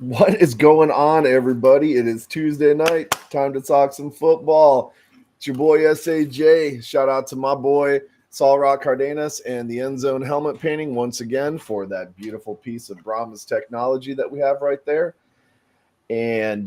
What is going on, everybody? It is Tuesday night. Time to talk some football. It's your boy SAJ. Shout out to my boy Saul Rock Cardenas and the End Zone helmet painting once again for that beautiful piece of Brahma's technology that we have right there. And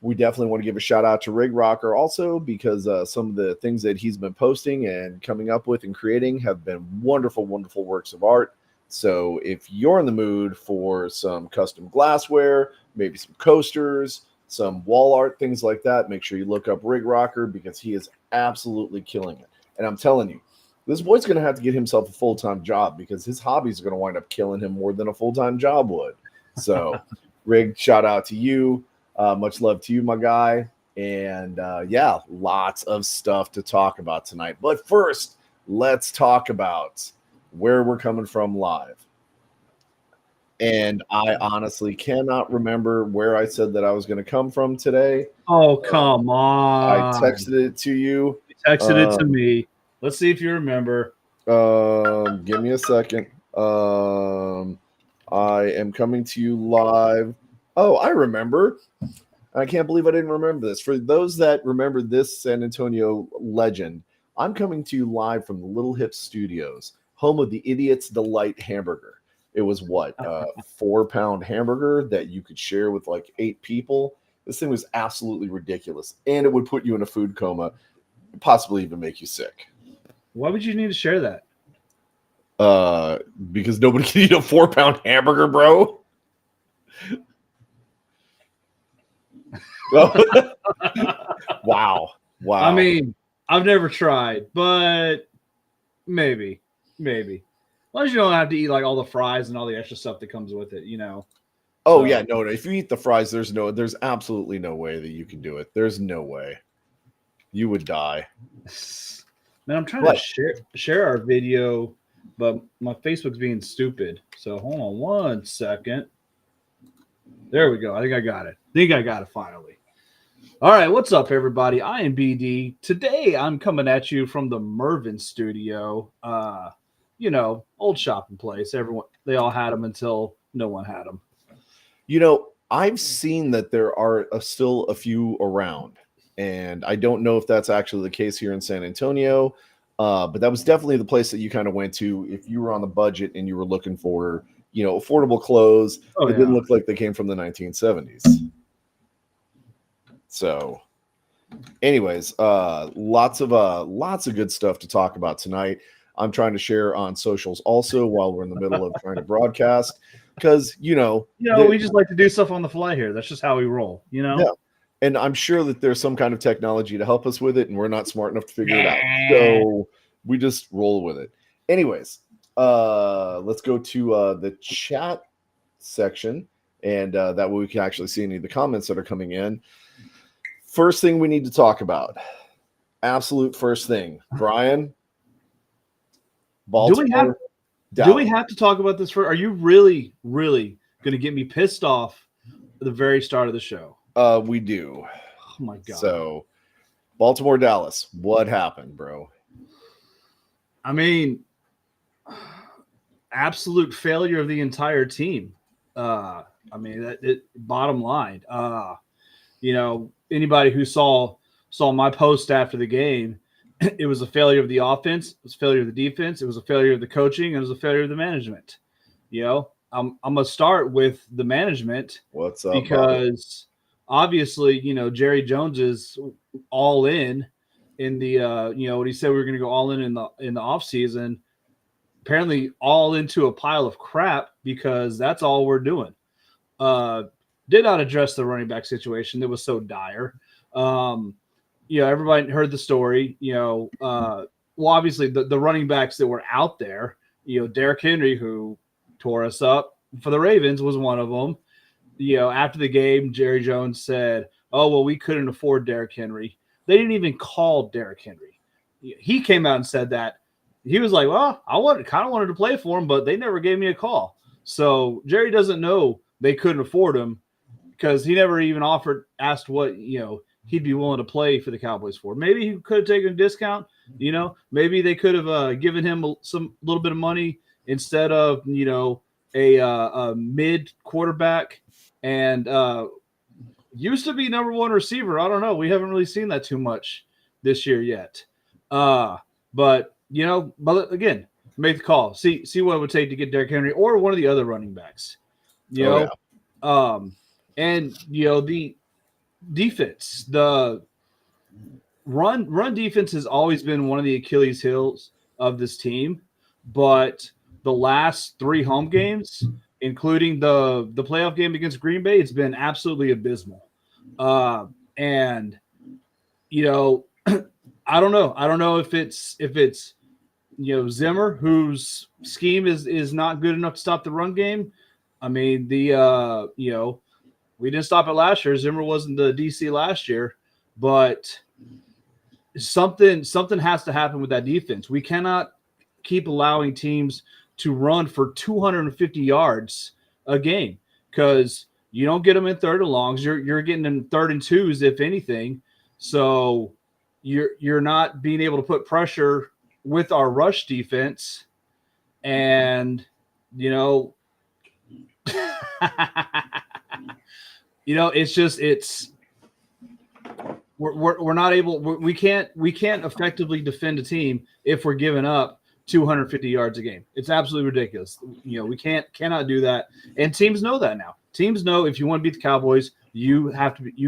we definitely want to give a shout out to Rig Rocker also because some of the things that he's been posting and coming up with and creating have been wonderful, wonderful works of art. So if you're in the mood for some custom glassware, maybe some coasters, some wall art, things like that, make sure you look up Rig Rocker because he is absolutely killing it. And I'm telling you, this boy's going to have to get himself a full-time job because his hobbies are going to wind up killing him more than a full-time job would. So, Rig, shout out to you. Much love to you, my guy. And yeah, lots of stuff to talk about tonight. But first, let's talk about where we're coming from live. And I honestly cannot remember where I said that I was going to come from today. Oh, come on. I texted it to you. You texted it to me. Let's see if you remember. Give me a second. I am coming to you live. Oh, I remember. I can't believe I didn't remember this. For those that remember this San Antonio legend, I'm coming to you live from the Little Hip Studios, home of the Idiot's Delight hamburger. It was what, a 4-pound hamburger that you could share with like 8 people. This thing was absolutely ridiculous, and it would put you in a food coma, possibly even make you sick. Why would you need to share that? Because nobody can eat a 4-pound hamburger, bro. Wow. I mean, I've never tried, but maybe. As long as you don't have to eat like all the fries and all the extra stuff that comes with it, you know. Oh, yeah, no. If you eat the fries, there's absolutely no way that you can do it. There's no way. You would die. Man, I'm trying to share our video, but my Facebook's being stupid. So hold on one second. There we go. I think I got it finally. All right, what's up, everybody? I am BD. Today, I'm coming at you from the Mervin studio. Old shopping place. They all had them until no one had them. You know, I've seen that there are still a few around, and I don't know if that's actually the case here in San Antonio, but that was definitely the place that you kind of went to if you were on the budget and you were looking for, affordable clothes. It didn't look like they came from the 1970s. So, anyways, lots of good stuff to talk about tonight. I'm trying to share on socials also while we're in the middle of trying to broadcast because, we just like to do stuff on the fly here. That's just how we roll, Yeah. And I'm sure that there's some kind of technology to help us with it, and we're not smart enough to figure it out. So we just roll with it. Anyways, let's go to the chat section, and that way we can actually see any of the comments that are coming in. First thing we need to talk about. Absolute first thing. Brian, Baltimore. Do we have to talk about this first? Are you really, really going to get me pissed off at the very start of the show? We do. Oh, my God. So, Baltimore, Dallas. What happened, bro? I mean, absolute failure of the entire team. Bottom line. Anybody who saw my post after the game, it was a failure of the offense, it was a failure of the defense, it was a failure of the coaching, and it was a failure of the management. I'm gonna start with the management. What's up? Because obviously, Jerry Jones is all in the what he said we were gonna go all in the offseason. Apparently all into a pile of crap because that's all we're doing. Did not address the running back situation that was so dire. Everybody heard the story. Obviously the running backs that were out there, Derrick Henry, who tore us up for the Ravens, was one of them. After the game, Jerry Jones said, "Oh, well, we couldn't afford Derrick Henry." They didn't even call Derrick Henry. He came out and said that. He was like, "Well, I kind of wanted to play for him, but they never gave me a call." So Jerry doesn't know they couldn't afford him because he never even asked what, he'd be willing to play for the Cowboys for. Maybe he could have taken a discount, maybe they could have given him some little bit of money instead of, a mid quarterback, and used to be number one receiver. I don't know. We haven't really seen that too much this year yet. But again, make the call. See what it would take to get Derrick Henry or one of the other running backs. And the defense, the run defense has always been one of the Achilles heels of this team, but the last 3 home games, including the playoff game against Green Bay, it's been absolutely abysmal. And I don't know. I don't know if it's Zimmer, whose scheme is not good enough to stop the run game. I mean, we didn't stop it last year. Zimmer wasn't the DC last year, but something has to happen with that defense. We cannot keep allowing teams to run for 250 yards a game, because you don't get them in 3rd and longs. You're getting in 3rd and 2s, if anything. So you're not being able to put pressure with our rush defense, and we're not able. We can't effectively defend a team if we're giving up 250 yards a game. It's absolutely ridiculous. We cannot do that, and teams know that now. Teams know if you want to beat the Cowboys, you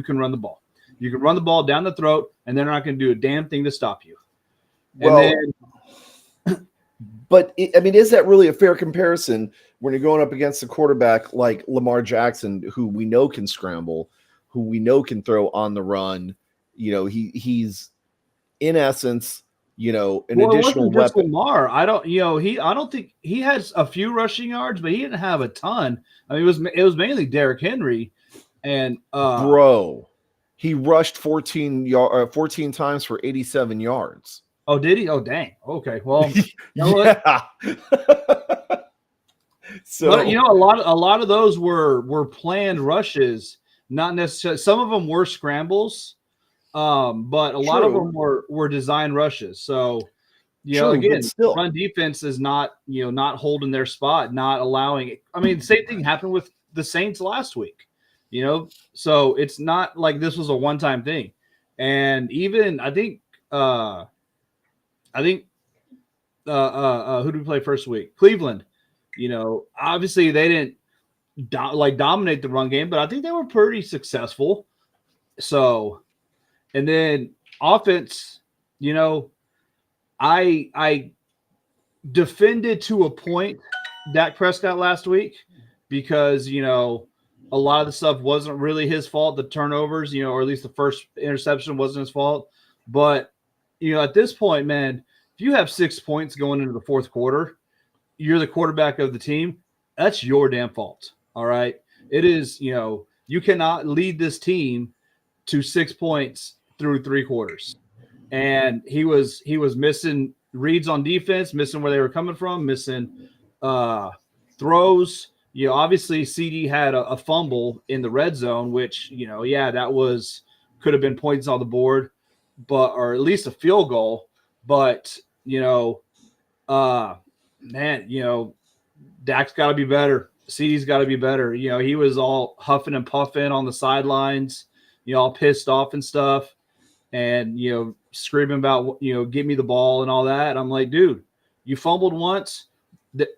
can run the ball. You can run the ball down the throat, and they're not going to do a damn thing to stop you. But is that really a fair comparison when you're going up against a quarterback like Lamar Jackson, who we know can scramble, who we know can throw on the run? He's in essence, an additional weapon. Lamar, I don't think he has a few rushing yards, but he didn't have a ton. I mean, it was mainly Derrick Henry, and he rushed 14 times for 87 yards. Oh, did he? Oh, dang. Okay. Well, yeah. So but, a lot of those were planned rushes, not necessarily. Some of them were scrambles, but a lot of them were design rushes. So, again, run defense is not holding their spot, not allowing it. I mean, the same thing happened with the Saints last week. So it's not like this was a one-time thing. And even I think who did we play first week? Cleveland. Obviously they didn't dominate the run game, but I think they were pretty successful. So, and then offense, I defended to a point Dak Prescott last week, because a lot of the stuff wasn't really his fault. The turnovers, or at least the first interception wasn't his fault. But at this point, man, if you have 6 points going into the 4th quarter, you're the quarterback of the team. That's your damn fault. All right. It is, you cannot lead this team to 6 points through 3 quarters. And he was missing reads on defense, missing where they were coming from, missing throws. Obviously CD had a fumble in the red zone, which, that could have been points on the board, or at least a field goal. But, Dak's got to be better. CD's got to be better. He was all huffing and puffing on the sidelines, all pissed off and stuff, and, screaming about, give me the ball and all that. I'm like, dude, you fumbled once.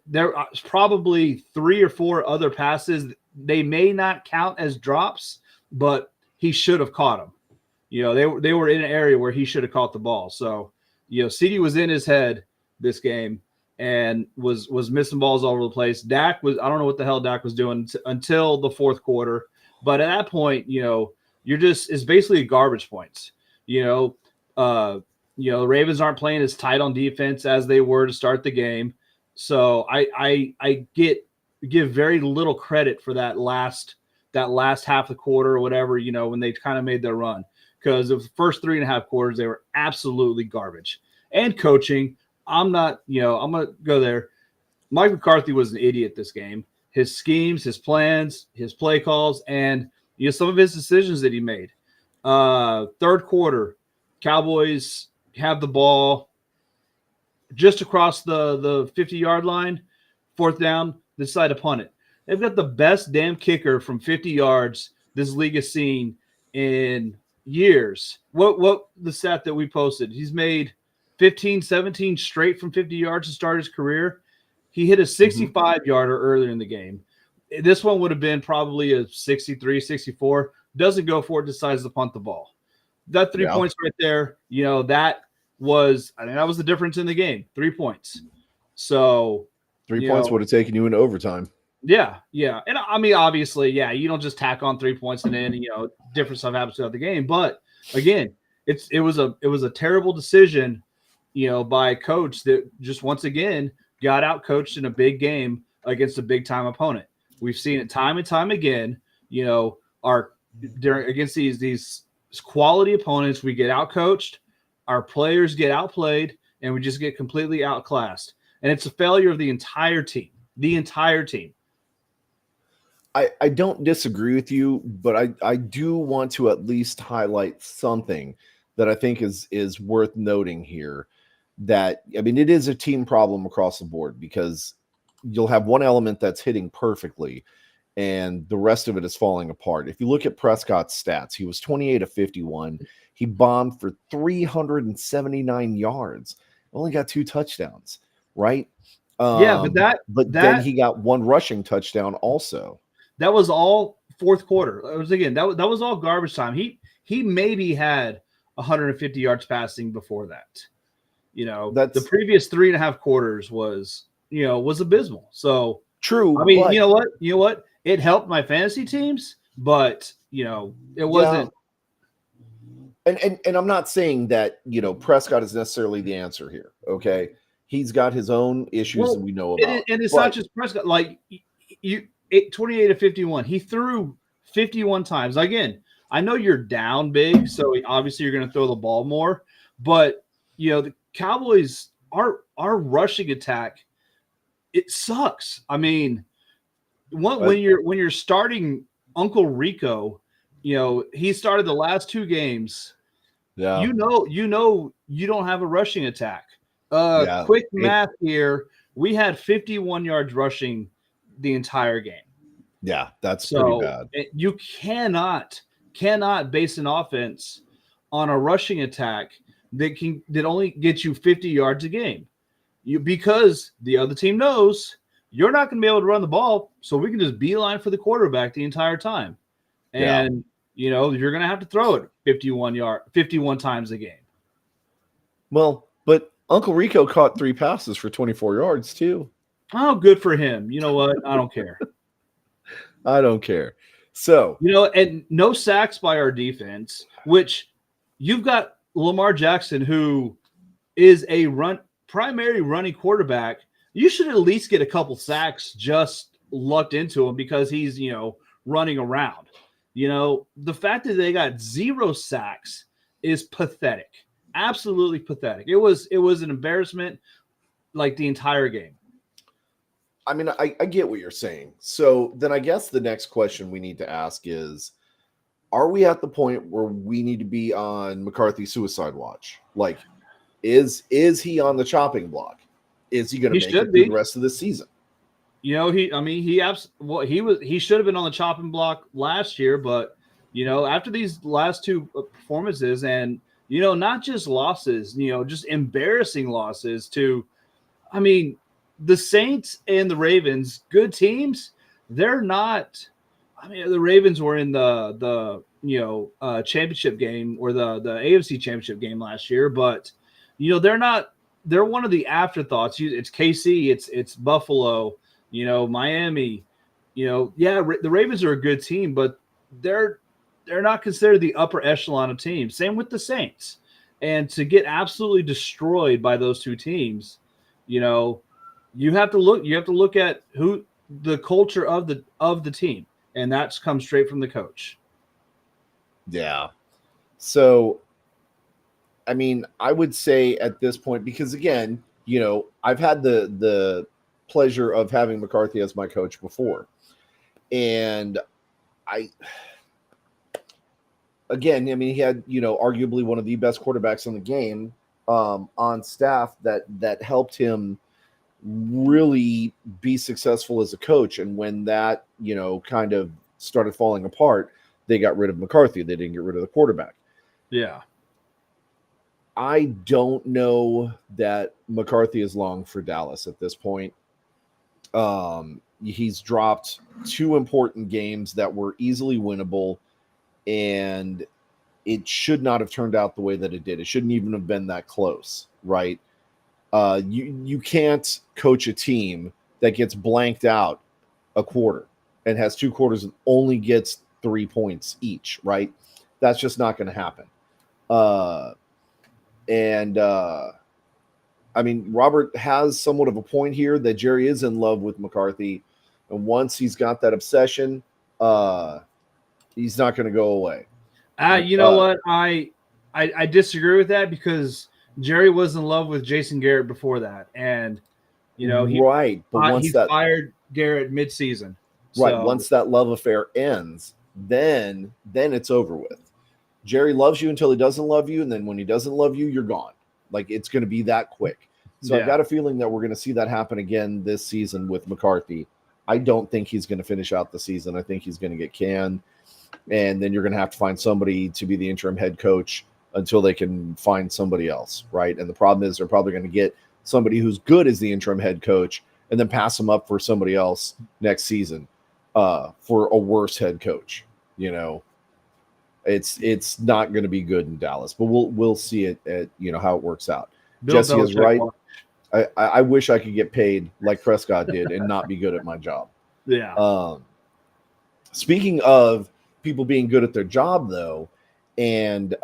There are probably 3 or 4 other passes. They may not count as drops, but he should have caught them. They were in an area where he should have caught the ball. So, CD was in his head this game and was missing balls all over the place. I don't know what the hell Dak was doing until the 4th quarter. But at that point, it's basically garbage points. The Ravens aren't playing as tight on defense as they were to start the game. So I give very little credit for that last half of the quarter or whatever, when they kind of made their run, because the first 3.5 quarters, they were absolutely garbage. And coaching, I'm going to go there. Mike McCarthy was an idiot this game. His schemes, his plans, his play calls, and some of his decisions that he made. 3rd quarter, Cowboys have the ball just across the 50-yard line, 4th down. decide to punt it. They've got the best damn kicker from 50 yards this league has seen in years. What the stat that we posted? He's made 15, 17 straight from 50 yards to start his career. He hit a 65-yarder earlier in the game. This one would have been probably a 63, 64. Doesn't go for it, decides to punt the ball. That 3 points right there, that was the difference in the game. 3 points. So 3 points would have taken you into overtime. Yeah. And I mean, obviously, you don't just tack on 3 points and then, different stuff happens throughout the game. But again, it was a terrible decision, by a coach that just once again got out coached in a big game against a big time opponent. We've seen it time and time again, against these quality opponents, we get out coached, our players get outplayed, and we just get completely outclassed. And it's a failure of the entire team. The entire team. I don't disagree with you, but I do want to at least highlight something that I think is worth noting here. That, I mean, it is a team problem across the board because you'll have one element that's hitting perfectly and the rest of it is falling apart. If you look at Prescott's stats, he was 28 of 51. He bombed for 379 yards. Only got 2 touchdowns, right? But then he got 1 rushing touchdown also. That was all fourth quarter. It was that was all garbage time. He maybe had 150 yards passing before that. The previous 3.5 quarters was abysmal. So true. I mean, you know what? It helped my fantasy teams, but it wasn't. And I'm not saying that Prescott is necessarily the answer here. Okay, he's got his own issues that we know about, and it's not just Prescott. Like 28 to 51, he threw 51 times. Again, I know you're down big, so obviously you're going to throw the ball more. But the Cowboys, our rushing attack, it sucks. I mean, when you're starting Uncle Rico, he started the last 2 games. Yeah, you don't have a rushing attack. Quick math here: we had 51 yards rushing the entire game. Yeah, that's pretty bad. You cannot base an offense on a rushing attack that only gets you 50 yards a game. Because the other team knows you're not going to be able to run the ball, so we can just beeline for the quarterback the entire time. And you're going to have to throw it 51 times a game. Well, but Uncle Rico caught 3 passes for 24 yards too. Oh, good for him. You know what? I don't care. I don't care. So, and no sacks by our defense, which you've got Lamar Jackson, who is a primary running quarterback. You should at least get a couple sacks just lucked into him because he's, running around. The fact that they got 0 sacks is pathetic. Absolutely pathetic. It was an embarrassment like the entire game. I mean, I get what you're saying. So then I guess the next question we need to ask is, are we at the point where we need to be on McCarthy's suicide watch? Like, is he on the chopping block? Is he going to make it through the rest of the season? He should have been on the chopping block last year, but after these last 2 performances and not just losses, just embarrassing losses to, the Saints and the Ravens, good teams, they're not. The Ravens were in the championship game or the AFC championship game last year, but they're not. They're one of the afterthoughts. It's KC, it's Buffalo, Miami. The Ravens are a good team, but they're not considered the upper echelon of teams. Same with the Saints, and to get absolutely destroyed by those 2 teams, you have to look at who the culture of the team, and that's comes straight from the coach. Yeah. So, I would say at this point, because again, I've had the pleasure of having McCarthy as my coach before, and he had arguably one of the best quarterbacks in the game on staff that helped him really be successful as a coach. And when that, kind of started falling apart, they got rid of McCarthy. They didn't get rid of the quarterback. Yeah. I don't know that McCarthy is long for Dallas at this point. He's dropped two important games that were easily winnable, and it should not have turned out the way that it did. It shouldn't even have been that close, right? You can't coach a team that gets blanked out a quarter and has two quarters and only gets 3 points each, right? That's just not going to happen. I mean, Robert has somewhat of a point here that Jerry is in love with McCarthy, and once he's got that obsession, he's not going to go away. You know what? I disagree with that because Jerry was in love with Jason Garrett before that, and right. But once he fired Garrett midseason. Right. Once that love affair ends, then it's over with. Jerry loves you until he doesn't love you, and then when he doesn't love you, you're gone. Like, it's going to be that quick. So I've got a feeling that we're going to see that happen again this season with McCarthy. I don't think he's going to finish out the season. I think he's going to get canned, and then you're going to have to find somebody to be the interim head coach until they can find somebody else, right? And the problem is they're probably going to get somebody who's good as the interim head coach and then pass them up for somebody else next season for a worse head coach. It's not going to be good in Dallas, but we'll see it at how it works out. Jesse is right. I wish I could get paid like Prescott did and not be good at my job. Yeah. Speaking of people being good at their job, though, and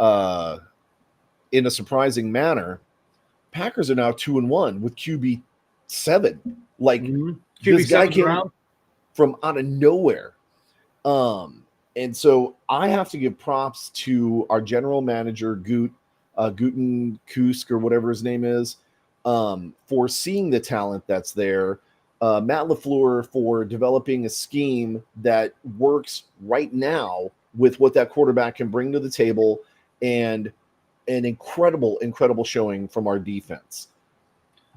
in a surprising manner, Packers are now 2-1 with QB 7. Like, this guy came from out of nowhere. And so I have to give props to our general manager, Guten Kusk, or whatever his name is, for seeing the talent that's there. Matt LaFleur for developing a scheme that works right now with what that quarterback can bring to the table, and an incredible showing from our defense.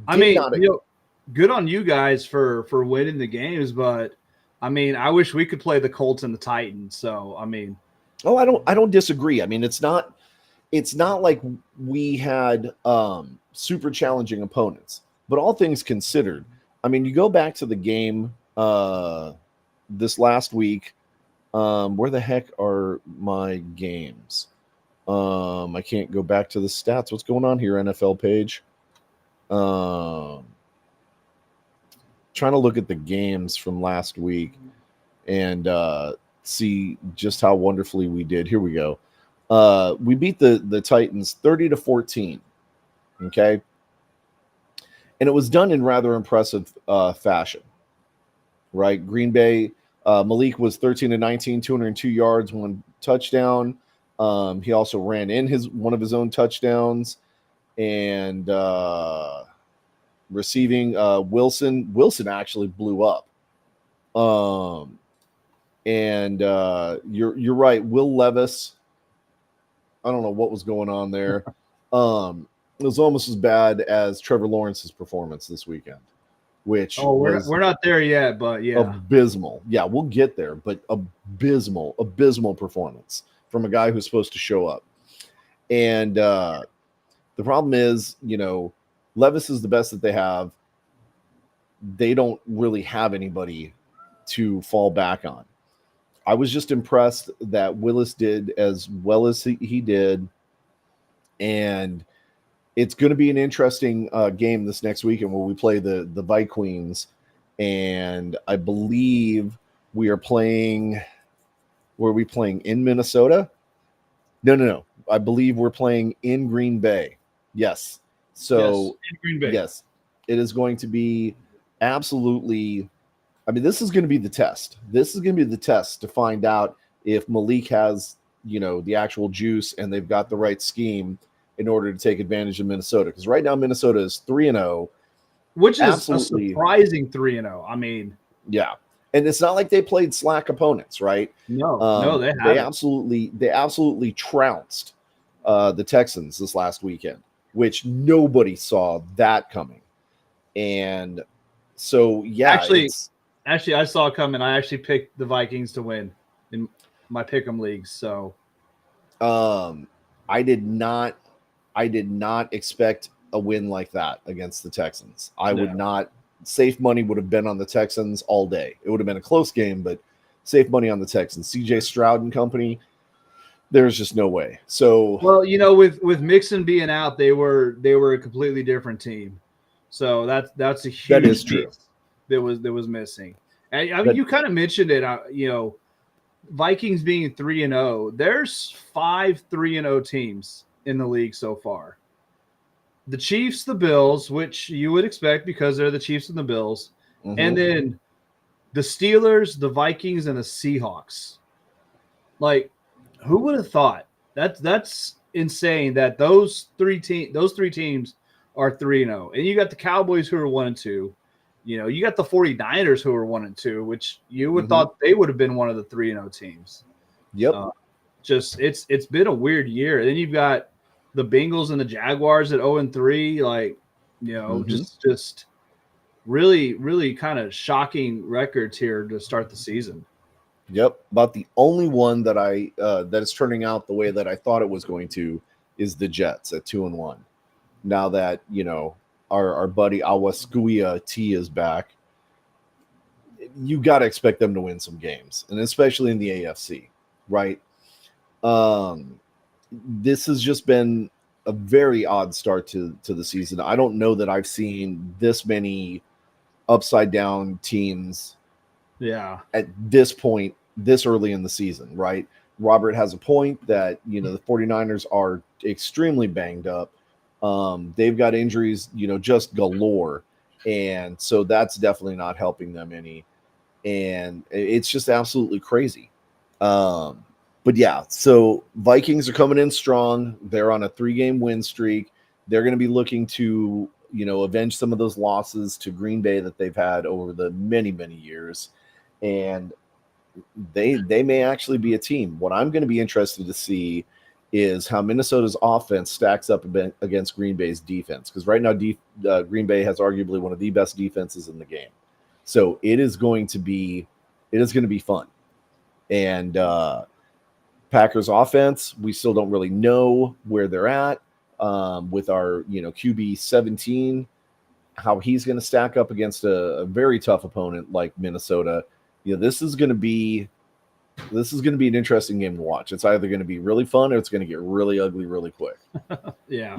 Good on you guys for winning the games, but I wish we could play the Colts and the Titans. So, I don't disagree. It's not like we had super challenging opponents, but all things considered, you go back to the game this last week. Where the heck are my games? I can't go back to the stats. What's going on here, NFL page? Trying to look at the games from last week and see just how wonderfully we did. Here we go. We beat the Titans 30-14. Okay. And it was done in rather impressive fashion, right? Green Bay, Malik was 13-19, 202 yards, 1 touchdown. He also ran in one of his own touchdowns, and receiving Wilson actually blew up. And you're right. Will Levis, I don't know what was going on there. It was almost as bad as Trevor Lawrence's performance this weekend, which we're not there yet, but yeah, abysmal. Yeah, we'll get there, but abysmal performance from a guy who's supposed to show up. And the problem is, Levis is the best that they have. They don't really have anybody to fall back on. I was just impressed that Willis did as well as he did. And it's going to be an interesting game this next weekend where we play the Vikings. And I believe we are playing. Were we playing in Minnesota? No. I believe we're playing in Green Bay. Yes. So, in Green Bay. Yes, it is going to be absolutely. This is going to be the test. This is going to be the test to find out if Malik has, the actual juice and they've got the right scheme in order to take advantage of Minnesota. Because right now Minnesota is 3-0, which is a surprising 3-0. Yeah. And it's not like they played slack opponents, right? No, they absolutely trounced the Texans this last weekend, which nobody saw that coming. And so, yeah, Actually, I saw it coming. I actually picked the Vikings to win in my pick'em leagues. So I did not expect a win like that against the Texans. I would no. not. Safe money would have been on the Texans all day. It would have been a close game, but safe money on the Texans. CJ Stroud and company, there's just no way. So, Well, with Mixon being out, they were a completely different team. So that's a that is huge true. piece that was missing. And I mean, But you kind of mentioned it. Vikings being 3-0. There's 5 3-0 teams in the league so far. The Chiefs, the Bills, which you would expect because they're the Chiefs and the Bills, and then the Steelers, the Vikings, and the Seahawks. Like, who would have thought? That's insane that those three teams are 3-0. And you got the Cowboys who are 1-2. You got the 49ers who are 1-2, which you would thought they would have been one of the 3-0 teams. Yep. Just it's been a weird year. And then you've got the Bengals and the Jaguars at 0-3, like, just really, really kind of shocking records here to start the season. Yep. About the only one that that is turning out the way that I thought it was going to is the Jets at 2-1. Now that, our buddy Awaskuia T is back, you got to expect them to win some games, and especially in the AFC, right? This has just been a very odd start to the season. I don't know that I've seen this many upside down teams at this point, this early in the season, right? Robert has a point that, the 49ers are extremely banged up. They've got injuries, just galore. And so that's definitely not helping them any. And it's just absolutely crazy. But yeah, so Vikings are coming in strong. They're on a 3-game win streak. They're going to be looking to, avenge some of those losses to Green Bay that they've had over the many, many years. And they may actually be a team. What I'm going to be interested to see is how Minnesota's offense stacks up against Green Bay's defense. Because right now, Green Bay has arguably one of the best defenses in the game. So it is going to be fun. And Packers offense, we still don't really know where they're at with our QB 17, how he's going to stack up against a very tough opponent like Minnesota. This is going to be an interesting game to watch. It's either going to be really fun or it's going to get really ugly really quick. Yeah.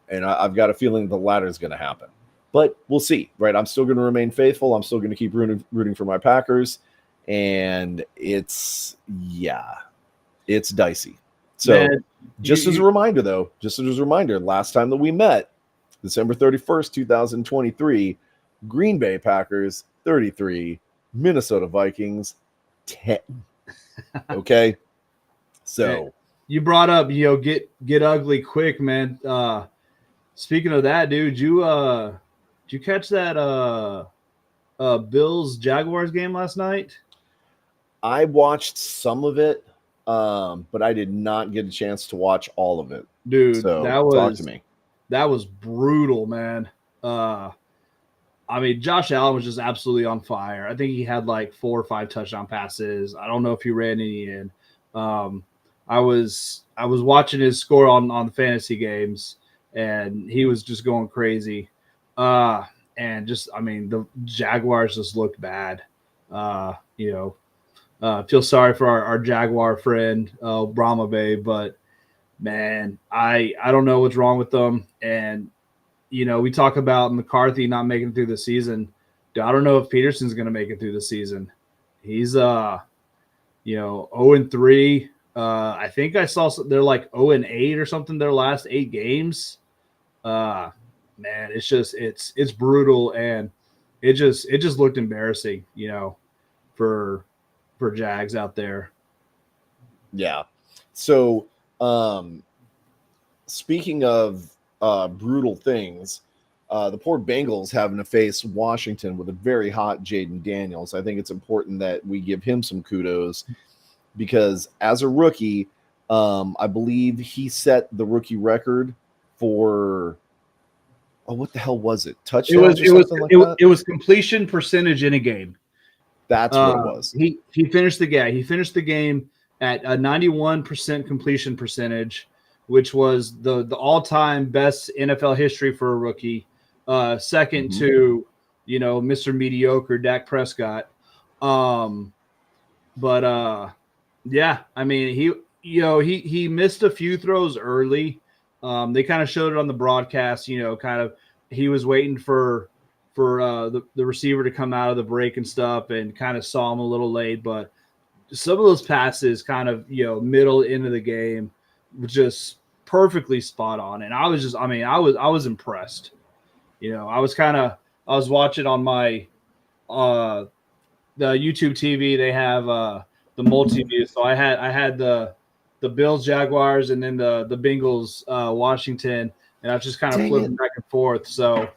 And I've got a feeling the latter is going to happen. But we'll see, right? I'm still going to remain faithful. I'm still going to keep rooting for my Packers. And it's dicey. So just as a reminder, last time that we met, December 31st, 2023, Green Bay Packers 33, Minnesota Vikings 10. Okay. So you brought up, get ugly quick, man. Speaking of that, dude, did you catch that Bills Jaguars game last night? I watched some of it, but I did not get a chance to watch all of it. Dude, so talk to me. That was brutal, man. I mean, Josh Allen was just absolutely on fire. I think he had like 4 or 5 touchdown passes. I don't know if he ran any in. I was watching his score on the fantasy games, and he was just going crazy. And just, I mean, the Jaguars just looked bad. Feel sorry for our Jaguar friend, Brahma Bay, but man, I don't know what's wrong with them. And we talk about McCarthy not making it through the season. I don't know if Peterson's going to make it through the season. He's 0-3. I think I saw they're like 0-8 or something their last 8 games. Man, it's just it's brutal, and it just looked embarrassing, for Jags out there. Yeah. So speaking of brutal things, the poor Bengals having to face Washington with a very hot Jaden Daniels. I think it's important that we give him some kudos because as a rookie, I believe he set the rookie record for Oh, what the hell was it? It was Touchdowns or it was something like it, that? it was completion percentage in a game. That's what it was. He finished the game. He finished the game at a 91% completion percentage, which was the all-time best NFL history for a rookie. Second to Mr. Mediocre Dak Prescott. But yeah, I mean he missed a few throws early. They kind of showed it on the broadcast. Kind of he was waiting for the receiver to come out of the break and stuff, and kind of saw him a little late. But some of those passes, kind of middle into the game, was just perfectly spot on. And I was impressed. I was watching on my the YouTube TV. They have the multi-view, so I had the Bills Jaguars and then the Bengals Washington, and I was just kind of flipping back and forth. So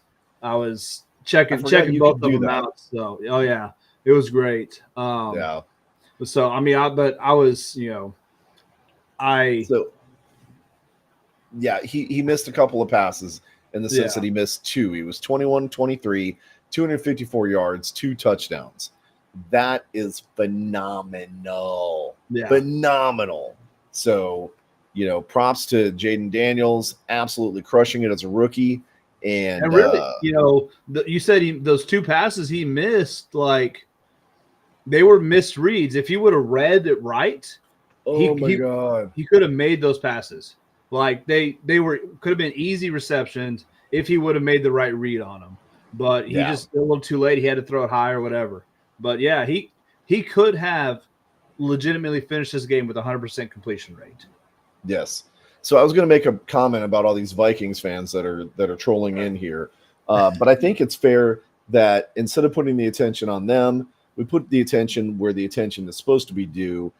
I was checking both of them out. So yeah, it was great. Yeah. So I mean, I was he missed a couple of passes in the sense that he missed two. He was 21-23, 254 yards, 2 touchdowns. That is phenomenal. Yeah. Phenomenal. So, props to Jaden Daniels, absolutely crushing it as a rookie. And really, you said those 2 passes he missed, like they were misreads. If he would have read it right, God, he could have made those passes. Like they could have been easy receptions if he would have made the right read on them. But he just a little too late. He had to throw it high or whatever. But yeah, he could have legitimately finished this game with 100% completion rate. Yes. So I was going to make a comment about all these Vikings fans that are trolling in here, but I think it's fair that instead of putting the attention on them, we put the attention where the attention is supposed to be due,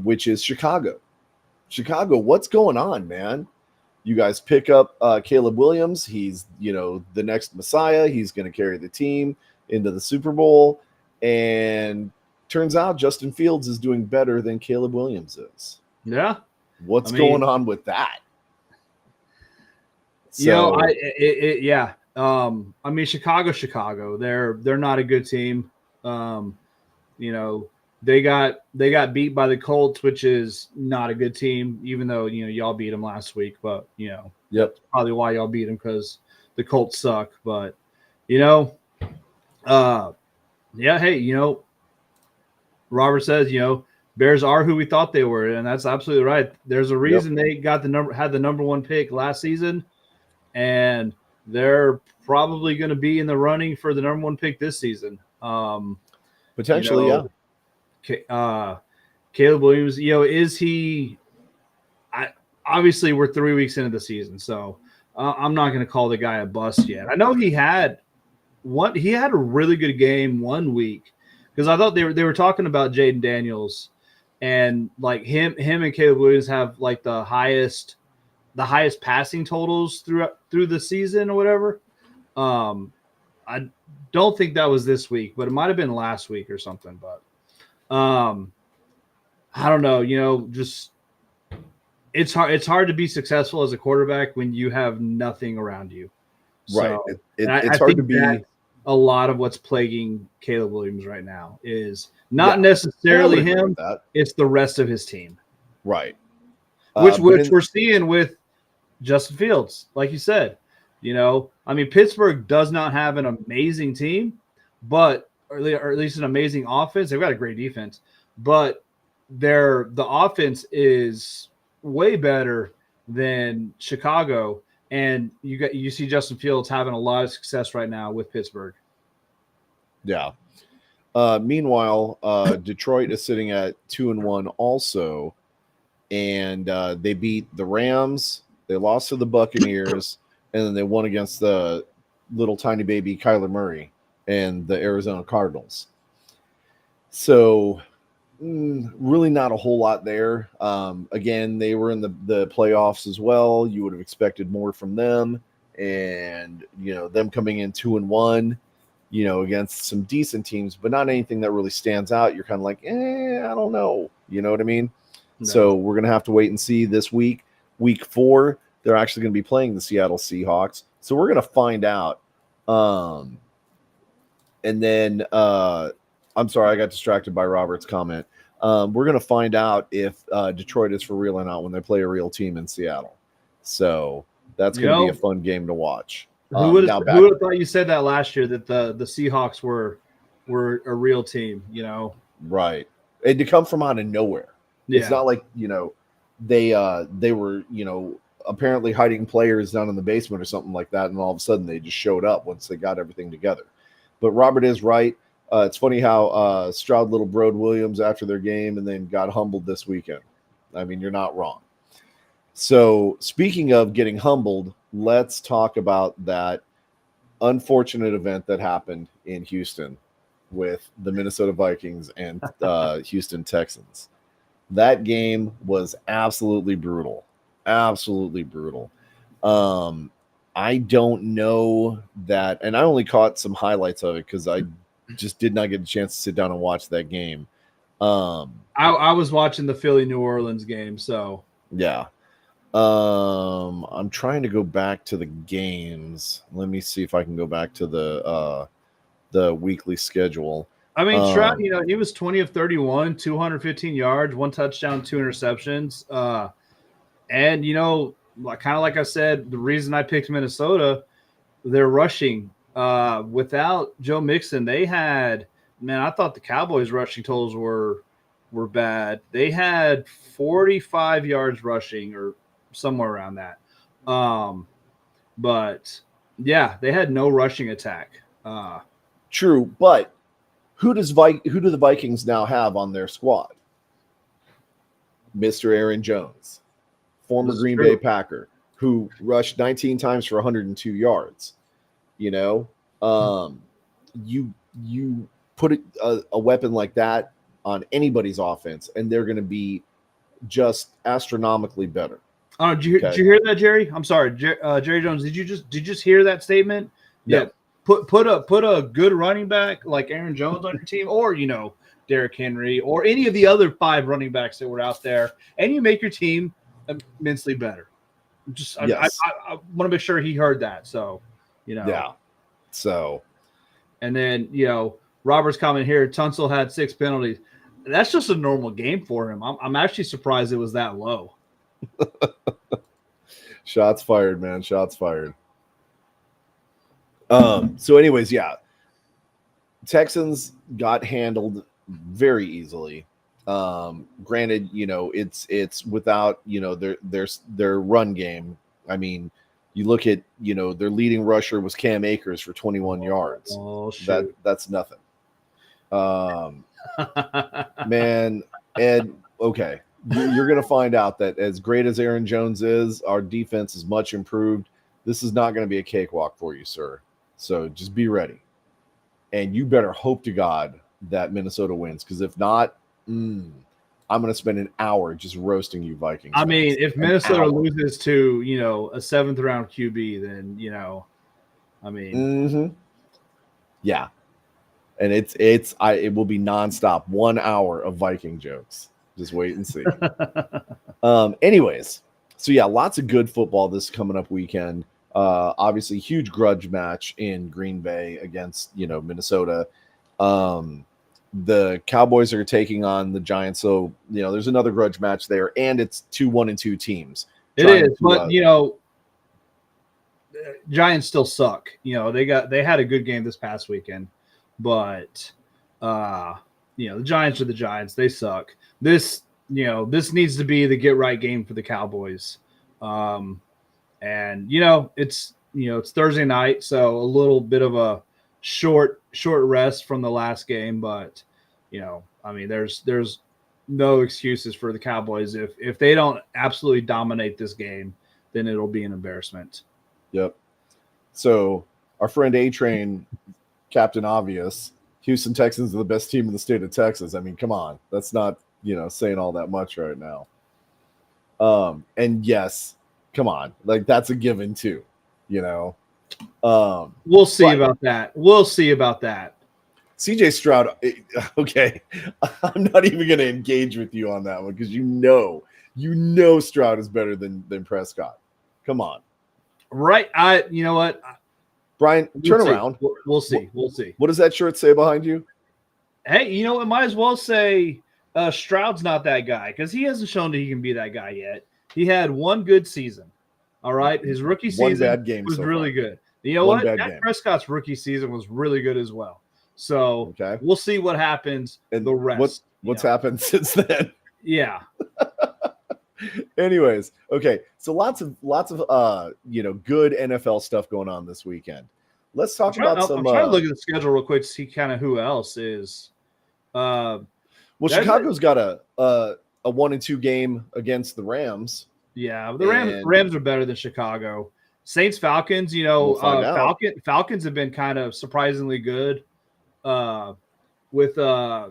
which is Chicago. Chicago, what's going on, man? You guys pick up Caleb Williams. He's the next Messiah. He's going to carry the team into the Super Bowl. And turns out Justin Fields is doing better than Caleb Williams is. Yeah. What's going on with that? So, I mean, Chicago. They're not a good team. They got beat by the Colts, which is not a good team, even though y'all beat them last week. But that's probably why y'all beat them, because the Colts suck. But hey, Robert says, Bears are who we thought they were, and that's absolutely right. There's a reason they had the number 1 pick last season, and they're probably going to be in the running for the number 1 pick this season. Potentially, Caleb Williams, is he? Obviously, we're 3 weeks into the season, so I'm not going to call the guy a bust yet. I know he had a really good game 1 week, because I thought they were talking about Jaden Daniels, and like him and Caleb Williams have like the highest passing totals through the season or whatever. I don't think that was this week, but it might have been last week or something. But I don't know. Just it's hard to be successful as a quarterback when you have nothing around you. Right. So, it's hard to be. A lot of what's plaguing Caleb Williams right now is not necessarily him. It's the rest of his team. Right. Which we're seeing with Justin Fields, like you said. I mean, Pittsburgh does not have an amazing team, or at least an amazing offense. They've got a great defense, but the offense is way better than Chicago. And you see Justin Fields having a lot of success right now with Pittsburgh. Yeah. Meanwhile, Detroit is sitting at 2-1 also, and they beat the Rams. They lost to the Buccaneers, and then they won against the little tiny baby Kyler Murray and the Arizona Cardinals. So really not a whole lot there. Again, they were in the playoffs as well. You would have expected more from them, and them coming in 2-1, against some decent teams, but not anything that really stands out. You're kind of like, I don't know. You know what I mean? No. So we're gonna have to wait and see this week. Week 4, they're actually going to be playing the Seattle Seahawks. So we're going to find out. And then I'm sorry, I got distracted by Robert's comment. We're going to find out if Detroit is for real or not when they play a real team in Seattle. So that's going to be a fun game to watch. Who would have thought you said that last year, that the Seahawks were a real team, Right. And to come from out of nowhere. Yeah. It's not like, they were, apparently hiding players down in the basement or something like that, and all of a sudden they just showed up once they got everything together. But Robert is right. It's funny how Stroud Little Broad Williams after their game and then got humbled this weekend. I mean, you're not wrong. So speaking of getting humbled, let's talk about that unfortunate event that happened in Houston with the Minnesota Vikings and Houston Texans. That game was absolutely brutal. Absolutely brutal. I don't know that, and I only caught some highlights of it because I just did not get a chance to sit down and watch that game. I was watching the Philly New Orleans game, so yeah. I'm trying to go back to the games. Let me see if I can go back to the weekly schedule. I mean, Stroud, he was 20 of 31, 215 yards, 1 touchdown, 2 interceptions. And, kind of like I said, the reason I picked Minnesota, they're rushing. Without Joe Mixon, they had, I thought the Cowboys' rushing totals were bad. They had 45 yards rushing or somewhere around that. But, yeah, they had no rushing attack. True, but who do the Vikings now have on their squad? Mr. Aaron Jones, former Green Bay Packer, who rushed 19 times for 102 yards. You put a weapon like that on anybody's offense, and they're going to be just astronomically better. Did you hear that, Jerry? I'm sorry, Jerry Jones. Did you just hear that statement? No. Yeah. Put a good running back like Aaron Jones on your team, or Derrick Henry, or any of the other 5 running backs that were out there, and you make your team immensely better. Yes. I want to make sure he heard that. So, Yeah. So, and then Robert's comment here. Tunsil had 6 penalties. That's just a normal game for him. I'm actually surprised it was that low. Shots fired, man. Shots fired. So anyways, yeah, Texans got handled very easily. Granted, it's without, their run game. I mean, you look at, their leading rusher was Cam Akers for 21 yards. Oh, shoot. That's nothing. Man, and okay, you're going to find out that as great as Aaron Jones is, our defense is much improved. This is not going to be a cakewalk for you, sir. So just be ready. And you better hope to God that Minnesota wins, because if not, I'm going to spend an hour just roasting you Vikings. I mean, if Minnesota loses to, a 7th round QB, then, yeah. And it will be nonstop, 1 hour of Viking jokes. Just wait and see. Anyways, so yeah, lots of good football this coming up weekend. Obviously, huge grudge match in Green Bay against Minnesota. The Cowboys are taking on the Giants, so there's another grudge match there, and it's 2 1-2 teams. It is, but Giants still suck. They had a good game this past weekend, but the Giants are the Giants. They suck. This needs to be the get right game for the Cowboys. And it's Thursday night, so a little bit of a short rest from the last game, but there's no excuses for the Cowboys. If they don't absolutely dominate this game, then it'll be an embarrassment. Yep. So our friend A-Train, Captain Obvious, Houston Texans are the best team in the state of Texas. I mean, come on, that's not saying all that much right now. And yes, come on, like that's a given too, We'll see about that. CJ Stroud, okay, I'm not even going to engage with you on that one because Stroud is better than Prescott. Come on. Right. You know what? Brian, turn around. We'll see. We'll see. What does that shirt say behind you? Hey, you know what? Might as well say Stroud's not that guy because he hasn't shown that he can be that guy yet. He had one good season. All right. His rookie One season bad game was so really far. good. You know One what? bad Dak game. Prescott's rookie season was really good as well. So Okay. we'll see what happens And the rest. What's happened since then? Yeah. Anyways, okay. So lots of good NFL stuff going on this weekend. Let's talk about some. I'm trying to look at the schedule real quick to see kind of who else is. Well, Chicago's got a 1-2 game against the Rams. Yeah, the Rams are better than Chicago. Saints Falcons, We'll find out. Falcons have been kind of surprisingly good. With my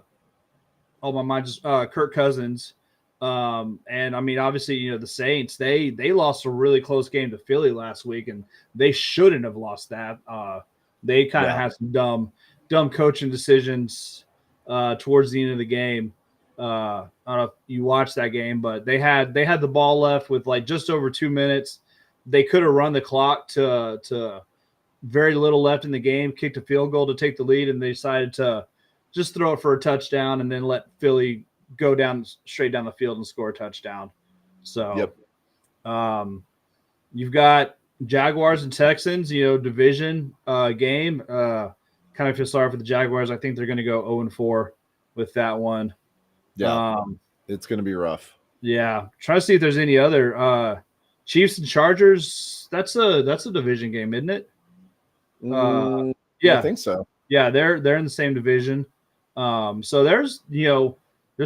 mind just Kirk Cousins. And I mean, obviously, the Saints, they lost a really close game to Philly last week, and they shouldn't have lost that. They kind of had some dumb coaching decisions towards the end of the game. I don't know if you watched that game, but they had the ball left with like just over 2 minutes. They could have run the clock to very little left in the game, kicked a field goal to take the lead, and they decided to just throw it for a touchdown and then let Philly go straight down the field and score a touchdown. So, you've got Jaguars and Texans, division game. Kind of feel sorry for the Jaguars. I think they're going to go 0-4 with that one. Yeah, it's going to be rough. Yeah, trying to see if there's any other Chiefs and Chargers. That's a division game, isn't it? Yeah, I think so. Yeah, they're in the same division. So there's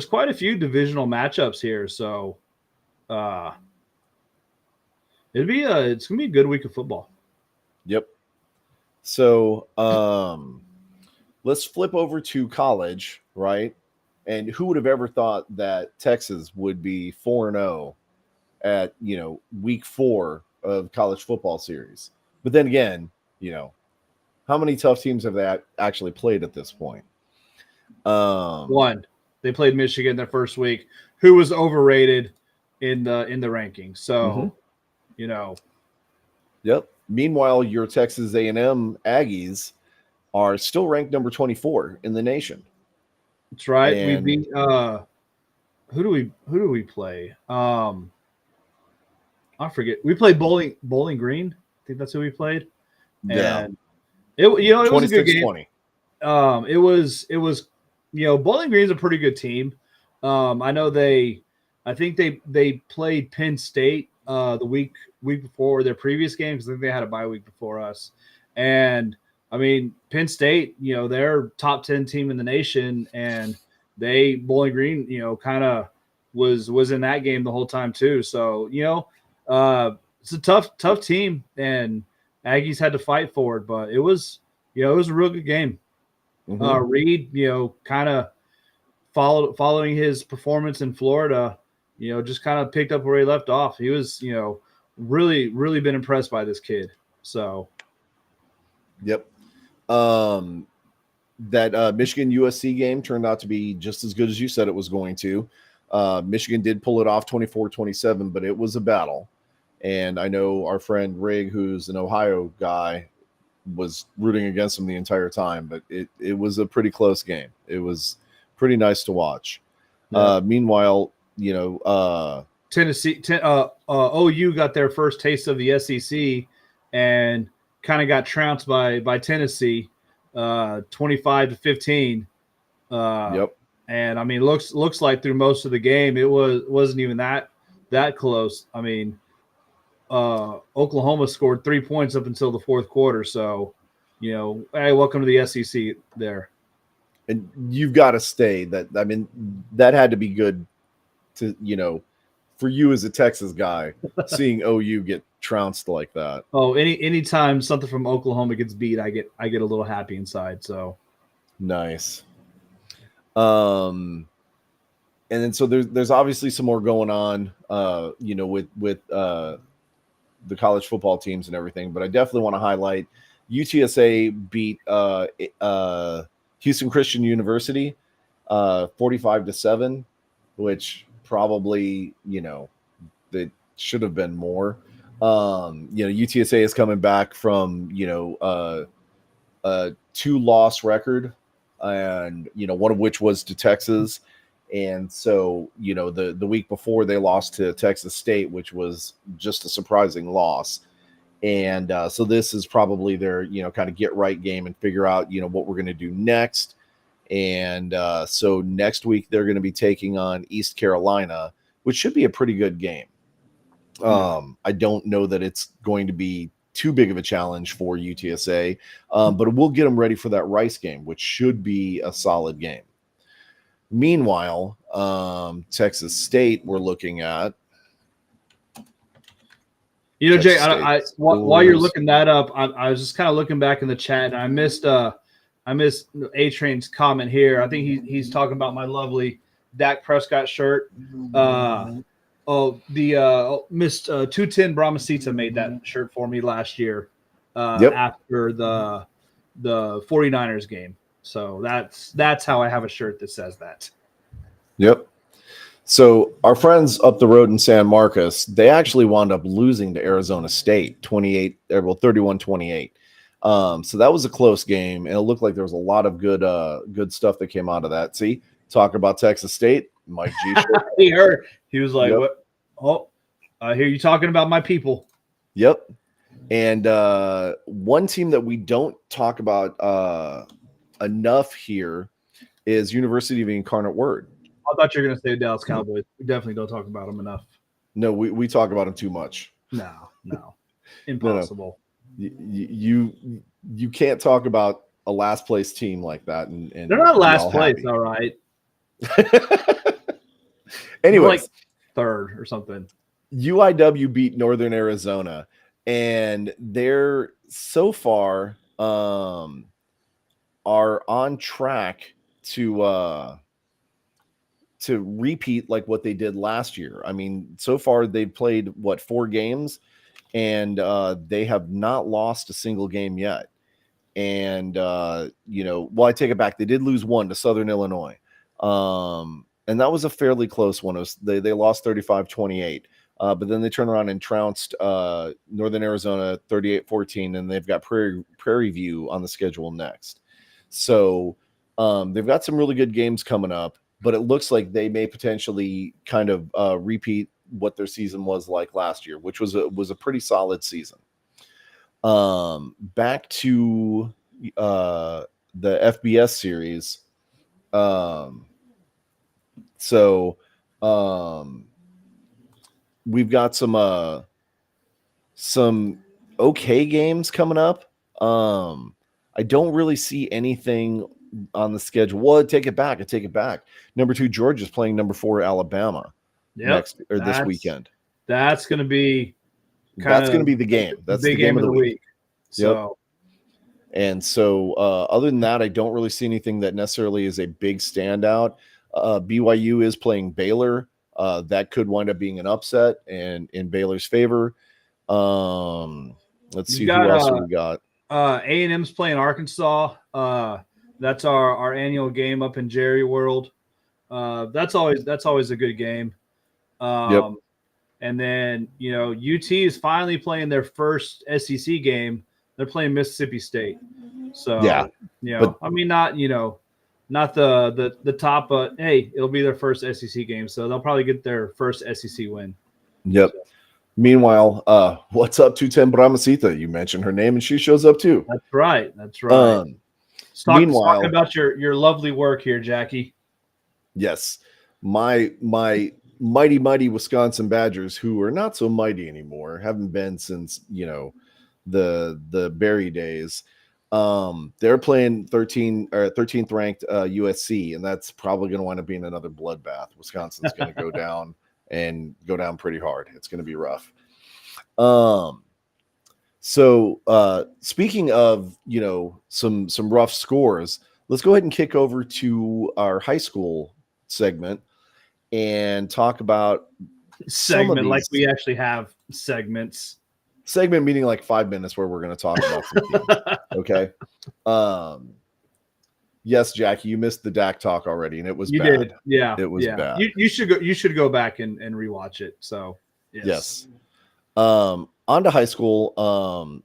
quite a few divisional matchups here. So it's gonna be a good week of football. Yep. So let's flip over to college, right? And who would have ever thought that Texas would be 4-0 at week 4 of college football series? But then again, how many tough teams have they actually played at this point? One. They played Michigan their first week, who was overrated in the rankings. So, Yep. Meanwhile, your Texas A&M Aggies are still ranked number 24 in the nation. That's right. And we beat who do we play? I forget. We played Bowling Green. I think that's who we played. And it was a good game. 20. It was Bowling Green's a pretty good team. I know I think they played Penn State the week before their previous game because I think they had a bye week before us. And I mean, Penn State, they're top 10 team in the nation, and Bowling Green, kind of was in that game the whole time too. So it's a tough team, and Aggies had to fight for it, but it was a real good game. Reed, kind of following his performance in Florida, just kind of picked up where he left off. He was, really, really been impressed by this kid. So, yep. That Michigan USC game turned out to be just as good as you said it was going to. Michigan did pull it off 24-27, but it was a battle. And I know our friend Rig, who's an Ohio guy, was rooting against him the entire time, but it was a pretty close game. It was pretty nice to watch. Yeah. Meanwhile, Tennessee, OU got their first taste of the SEC and kind of got trounced by Tennessee, 25-15. Yep. And I mean, looks like through most of the game, it wasn't even that close. I mean, Oklahoma scored 3 points up until the fourth quarter. So, hey, welcome to the SEC there. And you've got to stay. That had to be good to, for you as a Texas guy, seeing OU get trounced like that. Oh, anytime something from Oklahoma gets beat, I get a little happy inside. So nice. And then so there's obviously some more going on, with the college football teams and everything, but I definitely want to highlight UTSA beat Houston Christian University 45-7, which probably that should have been more. UTSA is coming back from a 2-loss record, and one of which was to Texas. And so, the week before they lost to Texas State, which was just a surprising loss. And so this is probably their, kind of get right game and figure out, what we're going to do next. And so next week they're going to be taking on East Carolina, which should be a pretty good game. I don't know that it's going to be too big of a challenge for UTSA, but it will get them ready for that Rice game, which should be a solid game. Meanwhile, Texas State we're looking at. Jay, while you're looking that up, I was just kind of looking back in the chat, and I missed A-Train's comment here. I think he's talking about my lovely Dak Prescott shirt. Miss 210 Brahmasita made that shirt for me last year after the 49ers game. So that's how I have a shirt that says that. Yep. So our friends up the road in San Marcos, they actually wound up losing to Arizona State 31-28. So that was a close game, and it looked like there was a lot of good stuff that came out of that. See, talk about Texas State, Mike G. He heard. He was like, "What? Oh, I hear you talking about my people." Yep. And one team that we don't talk about enough here is University of Incarnate Word. I thought you were going to say Dallas Cowboys. We definitely don't talk about them enough. No, we talk about them too much. No, impossible. No. You can't talk about a last place team like that. And they're not last place, happy. All right. Anyway, like third or something. UIW beat Northern Arizona, and they're so far are on track to repeat like what they did last year. I mean, so far they've played 4 games, and they have not lost a single game yet. And I take it back. They did lose one to Southern Illinois. And that was a fairly close one. They lost 35-28. But then they turned around and trounced Northern Arizona 38-14, and they've got Prairie View on the schedule next. So they've got some really good games coming up, but it looks like they may potentially kind of repeat what their season was like last year, which was a pretty solid season. Back to the FBS series. We've got some okay games coming up. I don't really see anything on the schedule. Well, I take it back. Number 2 Georgia's playing number 4 Alabama this weekend. That's going to be the game. That's the game of the week. So, and so other than that, I don't really see anything that necessarily is a big standout. BYU is playing Baylor. That could wind up being an upset and in Baylor's favor. Let's see who else we got. A&M's playing Arkansas. That's our annual game up in Jerry World. That's always a good game. Yep. And then UT is finally playing their first SEC game. They're playing Mississippi State. So but, I mean, not the top, but hey, it'll be their first SEC game, so they'll probably get their first SEC win. Yep. So. Meanwhile, what's up, 210 Brahmasita? You mentioned her name, and she shows up too. That's right. Talking about your lovely work here, Jackie. Yes, my mighty Wisconsin Badgers, who are not so mighty anymore, haven't been since the Berry days. They're playing 13th ranked USC, and that's probably going to wind up being another bloodbath. Wisconsin's going to go down and go down pretty hard. It's going to be rough. So speaking of, some rough scores, let's go ahead and kick over to our high school segment and talk about segment like we actually have segments. Segment meaning like 5 minutes where we're going to talk about some teams. Okay. Yes, Jackie, you missed the Dak talk already, and it was bad. Did. Yeah. It was bad. You should go back and rewatch it. So yes. On to high school.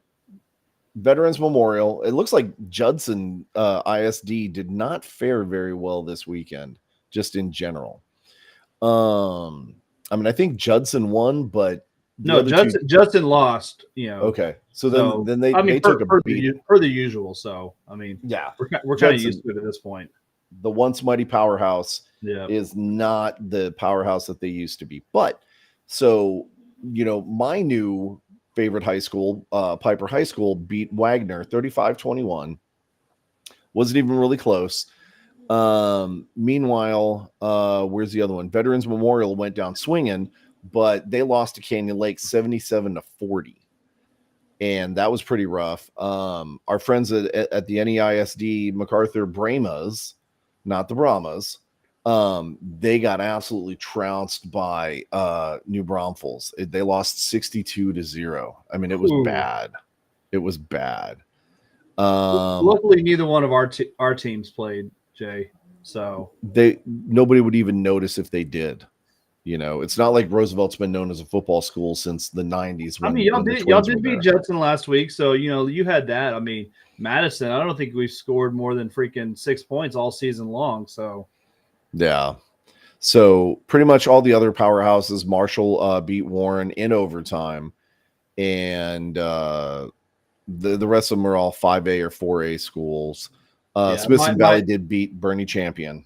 Veterans Memorial. It looks like Judson ISD did not fare very well this weekend, just in general. I mean, I think Judson won, but the No, other two. Justin lost. Okay, so So then I mean, they took a beating. per the usual. So I mean, Yeah, we're kind of Judson, used to it at this point. the once mighty powerhouse, Yeah. is not the powerhouse that they used to be. But so my new favorite high school, Piper High School, beat Wagner 35-21. Wasn't even really close. Meanwhile, where's the other one? Veterans Memorial went down swinging, but they lost to Canyon Lake 77-40. And that was pretty rough. Our friends at the NEISD MacArthur Brahmas, not the Brahmas, they got absolutely trounced by New Braunfels. They lost 62-0. I mean, it was bad. It was bad. Luckily, neither one of our teams played, Jay. So nobody would even notice if they did. It's not like Roosevelt's been known as a football school since the 90s. I mean, y'all did beat Judson last week, so you had that. I mean, Madison, I don't think we've scored more than freaking 6 points all season long. So yeah. So pretty much all the other powerhouses, Marshall beat Warren in overtime, and the rest of them are all 5A or 4A schools. Smithson Valley did beat Bernie Champion.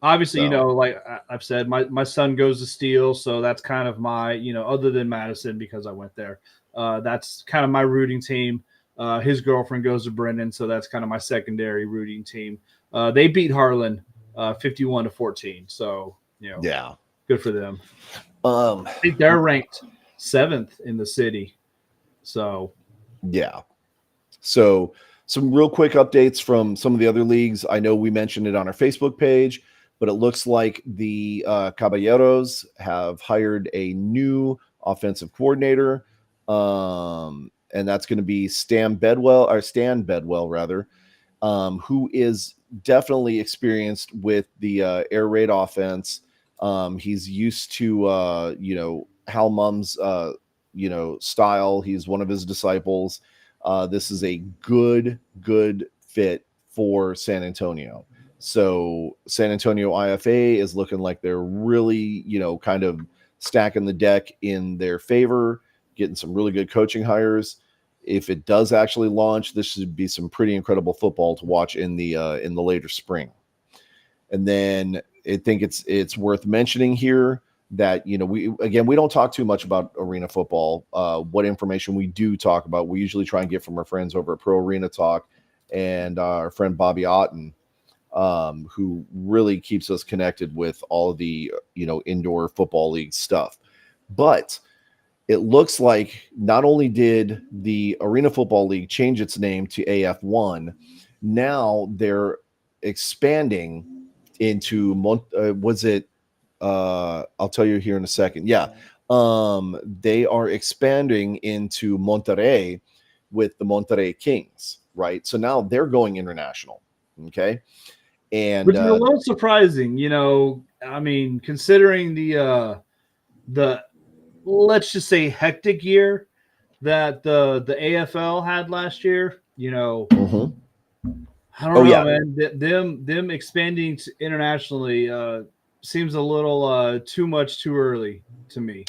Obviously, like I've said, my son goes to Steele, so that's kind of my, other than Madison because I went there. That's kind of my rooting team. His girlfriend goes to Brendan, so that's kind of my secondary rooting team. They beat Harlan 51-14, so yeah, good for them. I think they're ranked 7th in the city. So yeah. So some real quick updates from some of the other leagues. I know we mentioned it on our Facebook page, but it looks like the Caballeros have hired a new offensive coordinator, and that's going to be Stan Bedwell, who is definitely experienced with the air raid offense. He's used to Hal Mum's style. He's one of his disciples. This is a good fit for San Antonio. So San Antonio IFA is looking like they're really, kind of stacking the deck in their favor, getting some really good coaching hires. If it does actually launch, this should be some pretty incredible football to watch in the later spring. And then I think it's worth mentioning here that we don't talk too much about arena football. What information we do talk about, we usually try and get from our friends over at Pro Arena Talk and our friend Bobby Otten, who really keeps us connected with all of the indoor football league stuff. But it looks like not only did the Arena Football League change its name to AF1, now they're expanding into I'll tell you here in a second. Yeah. They are expanding into Monterrey with the Monterrey Kings, right? So now they're going international. Okay. And which is a little surprising, I mean, considering the let's just say hectic year that the AFL had last year, mm-hmm. I don't know, man. Them expanding internationally seems a little too much too early to me.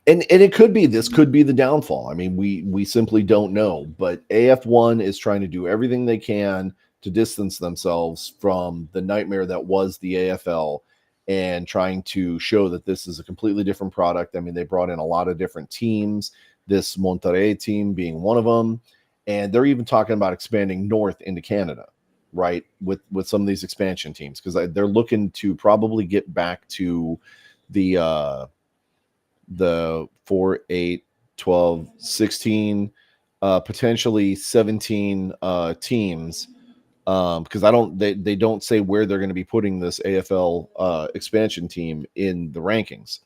And this could be the downfall. I mean, we simply don't know. But AF1 is trying to do everything they can to distance themselves from the nightmare that was the AFL and trying to show that this is a completely different product. I mean, they brought in a lot of different teams, this Monterrey team being one of them. And they're even talking about expanding north into Canada, right, with some of these expansion teams, because they're looking to probably get back to the 4, 8, 12, 16, potentially 17 teams, because they don't say where they're going to be putting this AFL expansion team in the rankings.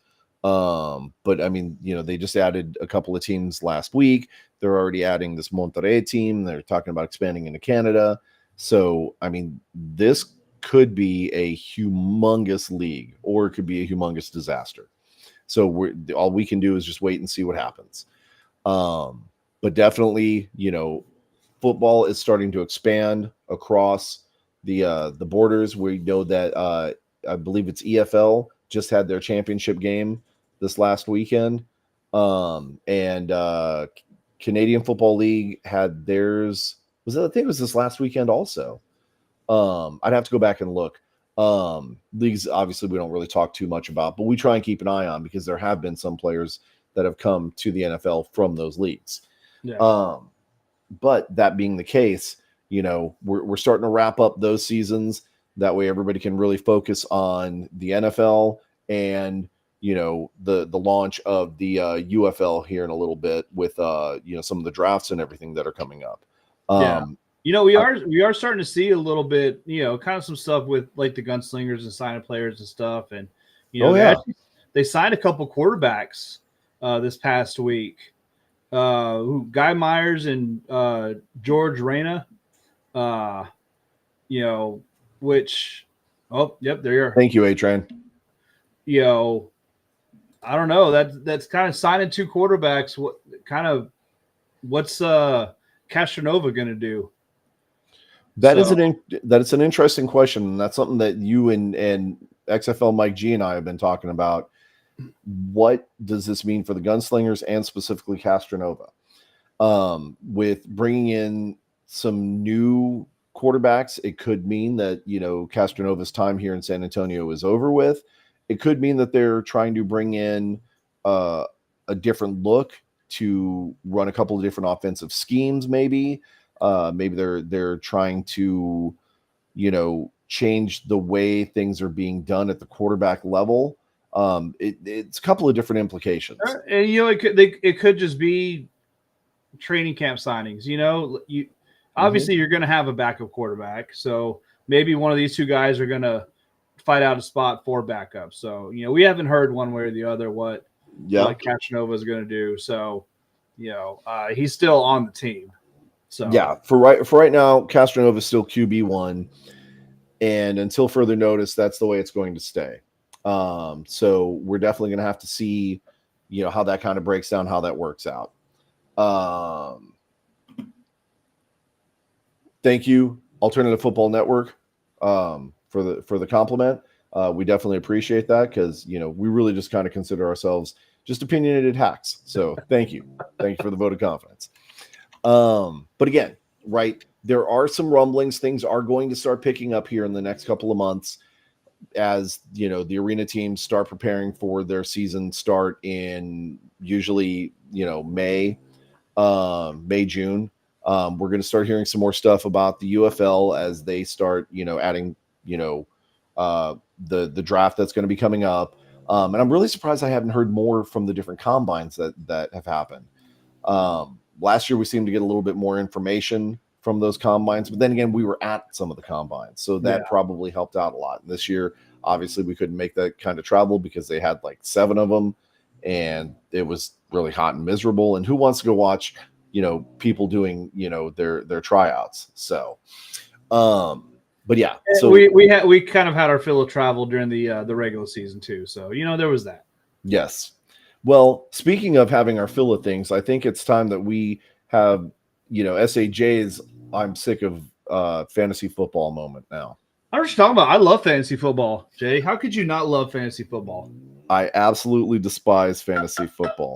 But I mean, they just added a couple of teams last week. They're already adding this Monterrey team. They're talking about expanding into Canada. So, I mean, this could be a humongous league, or it could be a humongous disaster. So all we can do is just wait and see what happens. But definitely, football is starting to expand across the borders. We know that I believe it's EFL just had their championship game this last weekend, and Canadian Football League had theirs. Was it? I think it was this last weekend also. I'd have to go back and look. Leagues obviously we don't really talk too much about, but we try and keep an eye on because there have been some players that have come to the NFL from those leagues. Yeah. But that being the case, we're starting to wrap up those seasons. That way, everybody can really focus on the NFL and the launch of the UFL here in a little bit with some of the drafts and everything that are coming up. Yeah. We are starting to see a little bit, kind of some stuff with like the gunslingers and signing players and stuff. And, they signed a couple quarterbacks this past week. Guy Myers and George Reyna, which, oh, yep, there you are. Thank you, A-Train. I don't know. That's kind of signing two quarterbacks. What's Castronova going to do? That's an interesting question, and that's something that you and XFL Mike G and I have been talking about. What does this mean for the Gunslingers and specifically Castronova? With bringing in some new quarterbacks, it could mean that Castronova's time here in San Antonio is over with. It could mean that they're trying to bring in a different look to run a couple of different offensive schemes, maybe. Maybe they're trying to, change the way things are being done at the quarterback level. It's a couple of different implications. And it could just be training camp signings. Obviously you're going to have a backup quarterback, so maybe one of these two guys are going to fight out a spot for backup. So we haven't heard one way or the other what Castronova is going to do. So he's still on the team. So yeah, for right now, Castronova is still QB1, and until further notice, that's the way it's going to stay. So we're definitely going to have to see, how that kind of breaks down, how that works out. Thank you, Alternative Football Network, for the compliment. We definitely appreciate that because we really just kind of consider ourselves just opinionated hacks. So thank you for the vote of confidence. But again, right, there are some rumblings. Things are going to start picking up here in the next couple of months as, the arena teams start preparing for their season start in usually, May, June. We're going to start hearing some more stuff about the UFL as they start, adding, the draft that's going to be coming up. And I'm really surprised I haven't heard more from the different combines that have happened. Last year, we seemed to get a little bit more information from those combines, but then again, we were at some of the combines, so that probably helped out a lot. And this year, obviously, we couldn't make that kind of travel because they had like 7 of them, and it was really hot and miserable. And who wants to go watch, people doing, their tryouts? So, but yeah, so we kind of had our fill of travel during the regular season too. So there was that. Yes. Well, speaking of having our fill of things, I think it's time that we have, SAJ's I'm sick of fantasy football moment now. I know what you're talking about. I love fantasy football, Jay. How could you not love fantasy football? I absolutely despise fantasy football.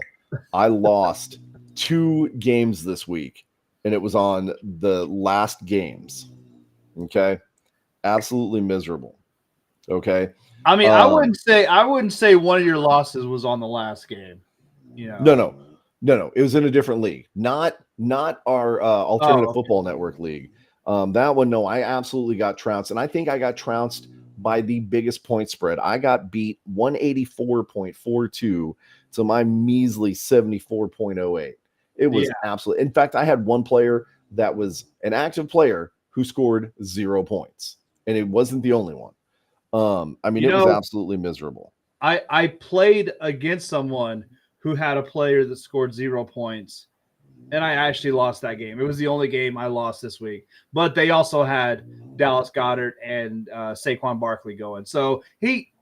I lost 2 games this week, and it was on the last games. Okay? Absolutely miserable. Okay? I mean, I wouldn't say one of your losses was on the last game. No. It was in a different league, not our Alternative Football Network league. That one, no, I absolutely got trounced, and I think I got trounced by the biggest point spread. I got beat 184.42 to my measly 74.08. It was absolute. In fact, I had one player that was an active player who scored 0 points, and it wasn't the only one. I mean, it was absolutely miserable. I played against someone who had a player that scored 0 points, and I actually lost that game. It was the only game I lost this week. But they also had Dallas Goedert and Saquon Barkley going. So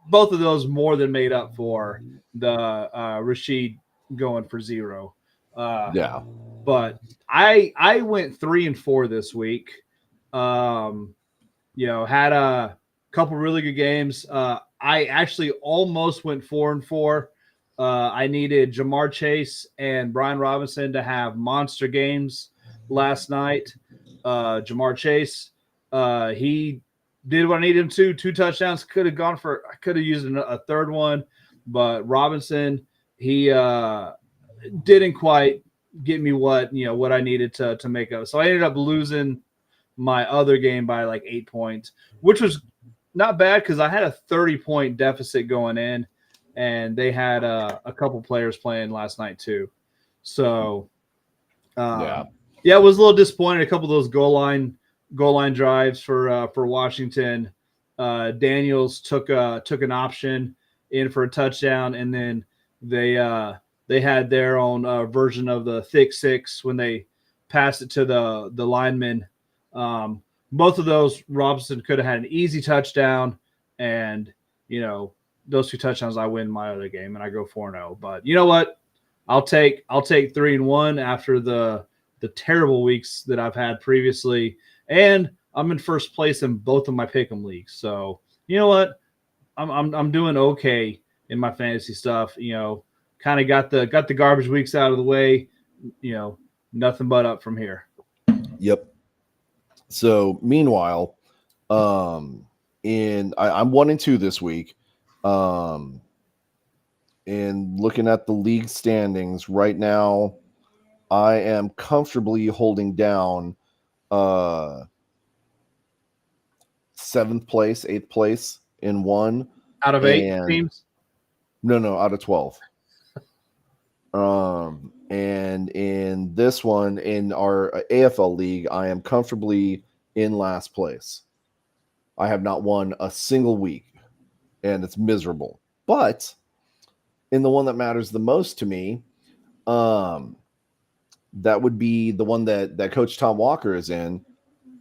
both of those more than made up for the Rashid going for 0. Yeah. But I went 3-4 this week. Had a couple really good games. I actually almost went 4-4. I needed Jamar Chase and Brian Robinson to have monster games last night. Jamar Chase, he did what I needed him to. 2 touchdowns. Could have gone for. I could have used a third one, but Robinson, he didn't quite get me what I needed to make up. So I ended up losing my other game by like 8 points, which was not bad because I had a 30-point deficit going in, and they had a couple players playing last night too. So, yeah, it was a little disappointed. A couple of those goal line drives for Washington. Daniels took an option in for a touchdown, and then they had their own version of the thick six when they passed it to the lineman. Both of those, Robinson could have had an easy touchdown, and those 2 touchdowns, I win my other game and I go 4-0. But you know what? I'll take 3-1 after the terrible weeks that I've had previously, and I'm in first place in both of my pick'em leagues. So you know what? I'm doing okay in my fantasy stuff. Kind of got the garbage weeks out of the way. Nothing but up from here. Yep. So meanwhile, I'm 1-2 this week. And looking at the league standings right now, I am comfortably holding down 7th place, 8th place in one. Out of 8 teams? No, out of 12. And in this one, in our AFL league, I am comfortably in last place. I have not won a single week, and it's miserable. But in the one that matters the most to me, that would be the one that Coach Tom Walker is in.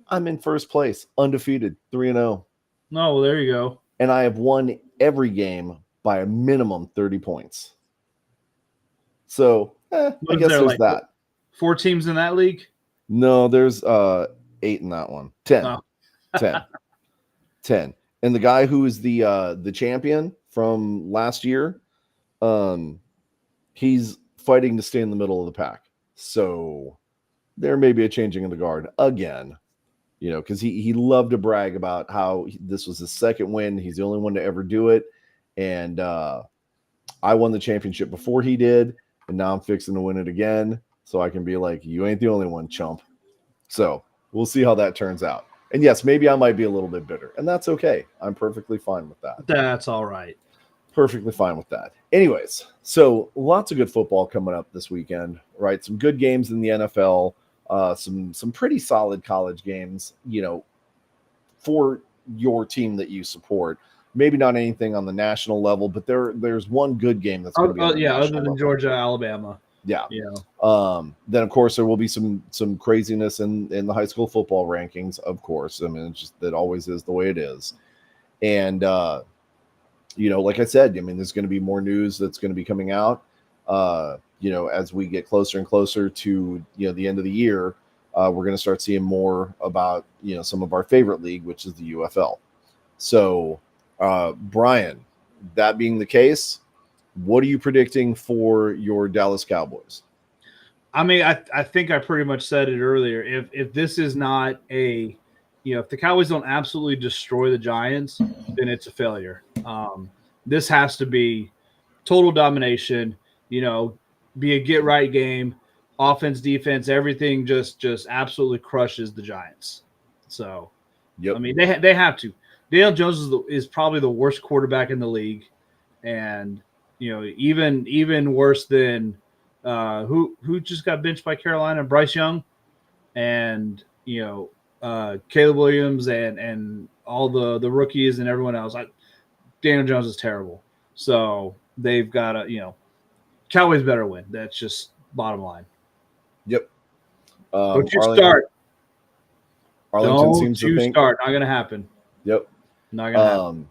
I'm in first place, undefeated, 3-0. No, well, there you go. And I have won every game by a minimum 30 points. So, I guess there's like that. 4 teams in that league? No, there's 8 in that one. 10. Oh. 10. 10. And the guy who is the champion from last year, he's fighting to stay in the middle of the pack. So there may be a changing of the guard again. Because he loved to brag about how this was his second win. He's the only one to ever do it. And I won the championship before he did. And now I'm fixing to win it again. So I can be like, you ain't the only one, chump. So we'll see how that turns out. And yes, maybe I might be a little bit bitter. And that's okay. I'm perfectly fine with that. That's all right. Perfectly fine with that. Anyways, so lots of good football coming up this weekend, right? Some good games in the NFL. Some pretty solid college games, for your team that you support. Maybe not anything on the national level, but there's one good game that's going to be on the national other than level. Georgia, Alabama. Yeah. Then of course there will be some craziness in the high school football rankings, of course. I mean, it's just that always is the way it is. And like I said, I mean, there's going to be more news that's going to be coming out. As we get closer and closer to the end of the year, we're going to start seeing more about some of our favorite league, which is the UFL. So, Brian, that being the case, what are you predicting for your Dallas Cowboys? I mean, I think I pretty much said it earlier. If this is not if the Cowboys don't absolutely destroy the Giants, then it's a failure. This has to be total domination. Be a get right game, offense, defense, everything just absolutely crushes the Giants. So, yep. I mean, they have to. Daniel Jones is probably the worst quarterback in the league, and even worse than who just got benched by Carolina, Bryce Young, and Caleb Williams and all the rookies and everyone else. Daniel Jones is terrible, so they've got to Cowboys better win. That's just bottom line. Yep. Don't you start. Arlington seems to think start. Not going to happen. Yep. Not going to happen.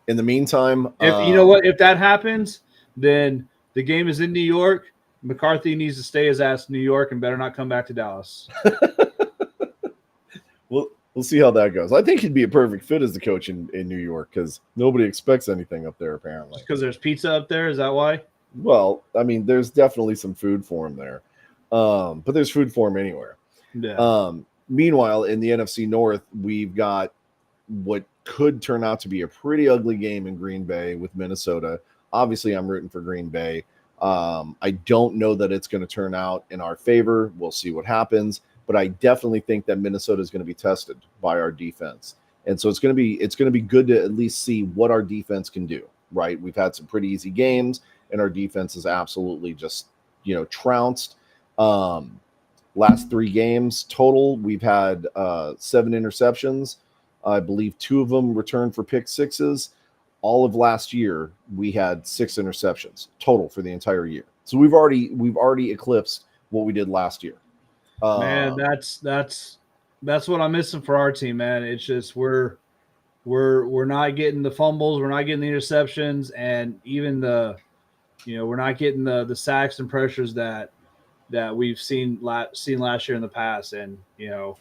In the meantime, if you know what, if that happens, then the game is in New York. McCarthy needs to stay his ass in New York and better not come back to Dallas. We'll see how that goes. I think he'd be a perfect fit as the coach in New York because nobody expects anything up there, apparently. Just because there's pizza up there? Is that why? Well, I mean, there's definitely some food for him there. But there's food for him anywhere. Yeah. Meanwhile, in the NFC North, we've got what could turn out to be a pretty ugly game in Green Bay with Minnesota. Obviously, I'm rooting for Green Bay. I don't know that it's going to turn out in our favor. We'll see what happens. But I definitely think that Minnesota is going to be tested by our defense. And so it's going to be good to at least see what our defense can do, right? We've had some pretty easy games, and our defense is absolutely just, trounced. Last 3 games total, we've had 7 interceptions. I believe 2 of them returned for pick sixes. All of last year, we had 6 interceptions total for the entire year. So we've already eclipsed what we did last year. Man, that's what I'm missing for our team, man. It's just we're not getting the fumbles, we're not getting the interceptions, and even we're not getting the sacks and pressures that we've seen last year in the past. And it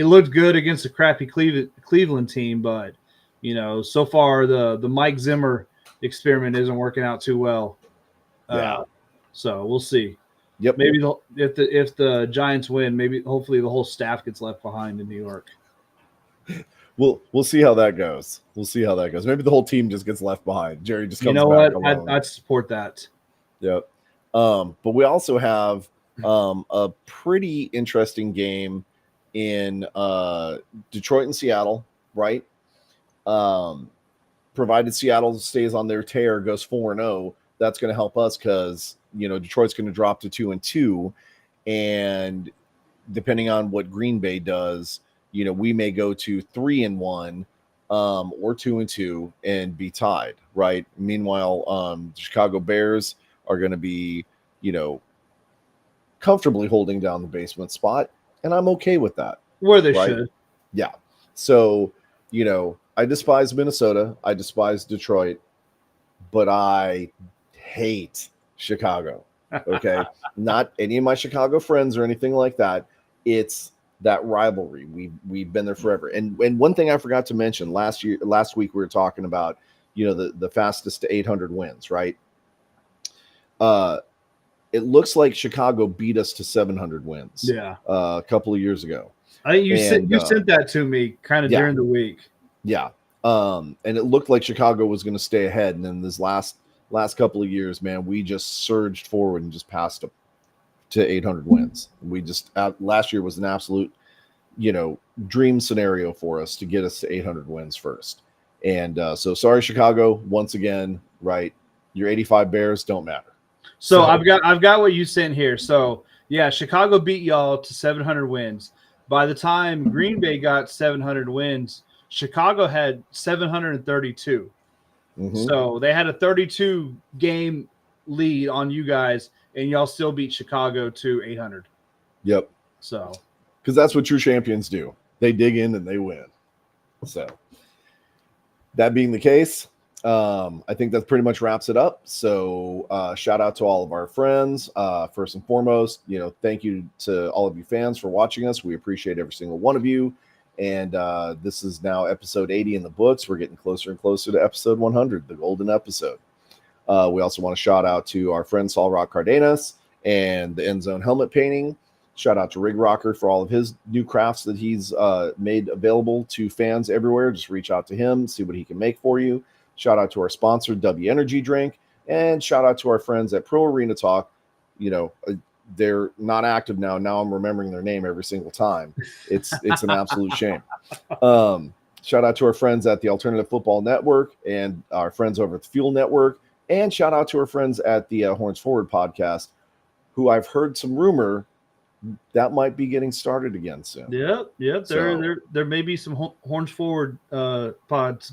looked good against a crappy Cleveland team, but so far the Mike Zimmer experiment isn't working out too well. So we'll see. Yep. Maybe if the Giants win, hopefully the whole staff gets left behind in New York. We'll see how that goes. Maybe the whole team just gets left behind. Jerry just comes back alone. I'd support that. Yep. But we also have a pretty interesting game in Detroit and Seattle, right? Provided Seattle stays on their tear, goes 4-0, that's going to help us because Detroit's going to drop to 2-2, and depending on what Green Bay does, we may go to 3-1 or 2-2 and be tied, right? Meanwhile, the Chicago Bears are going to be, comfortably holding down the basement spot, and I'm okay with that. Where they should. Yeah. So, I despise Minnesota. I despise Detroit, but I hate Chicago. Okay. Not any of my Chicago friends or anything like that. It's that rivalry. We've been there forever. And one thing I forgot to mention last week, we were talking about, the fastest to 800 wins, right? It looks like Chicago beat us to 700 wins. Yeah. A couple of years ago. I think you sent that to me kind of during the week. Yeah. And it looked like Chicago was going to stay ahead. And then this last couple of years, man, we just surged forward and just passed up to 800 wins. We just last year was an absolute, dream scenario for us to get us to 800 wins first. And so sorry, Chicago, once again, right? Your 85 Bears don't matter. So I've got what you sent here. So yeah, Chicago beat y'all to 700 wins. By the time Green Bay got 700 wins, Chicago had 732. Mm-hmm. So they had a 32 game lead on you guys, and y'all still beat Chicago to 800. Yep. So, because that's what true champions do. They dig in and they win. So that being the case, I think that pretty much wraps it up. So shout out to all of our friends. First and foremost, thank you to all of you fans for watching us. We appreciate every single one of you. And this is now episode 80 in the books. We're getting closer and closer to episode 100, the golden episode. We also want to shout out to our friend Saul Rock Cardenas and the End Zone helmet painting. Shout out to Rig Rocker for all of his new crafts that he's made available to fans everywhere. Just reach out to him, see what he can make for you. Shout out to our sponsor, W Energy Drink, and shout out to our friends at Pro Arena Talk. They're not active now. Now I'm remembering their name every single time. It's an absolute shame. Shout out to our friends at the Alternative Football Network and our friends over at the Fuel Network, and shout out to our friends at the Horns Forward podcast, who I've heard some rumor that might be getting started again soon. Yep. There may be some Horns Forward pods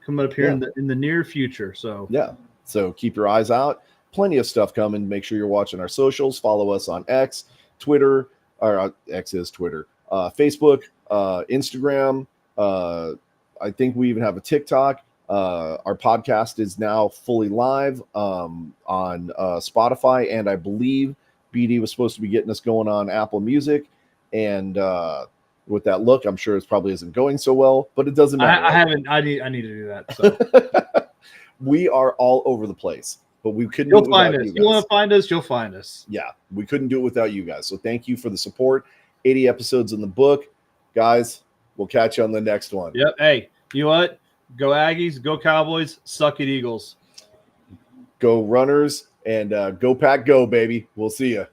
coming up here in the near future. So keep your eyes out. Plenty of stuff coming. Make sure you're watching our socials. Follow us on X, Twitter, or X is Twitter, Facebook, Instagram. I think we even have a TikTok. Our podcast is now fully live on Spotify, and I believe BD was supposed to be getting us going on Apple Music. And with that look, I'm sure it probably isn't going so well, but it doesn't matter. I haven't. I need to do that. So We are all over the place, but we couldn't you'll do it find without us. you guys. You want to find us? You'll find us. Yeah, we couldn't do it without you guys. So thank you for the support. 80 episodes in the book. Guys, we'll catch you on the next one. Yep. Hey, you know what? Go Aggies, go Cowboys, suck it Eagles. Go Runners, and go Pack, go, baby. We'll see you.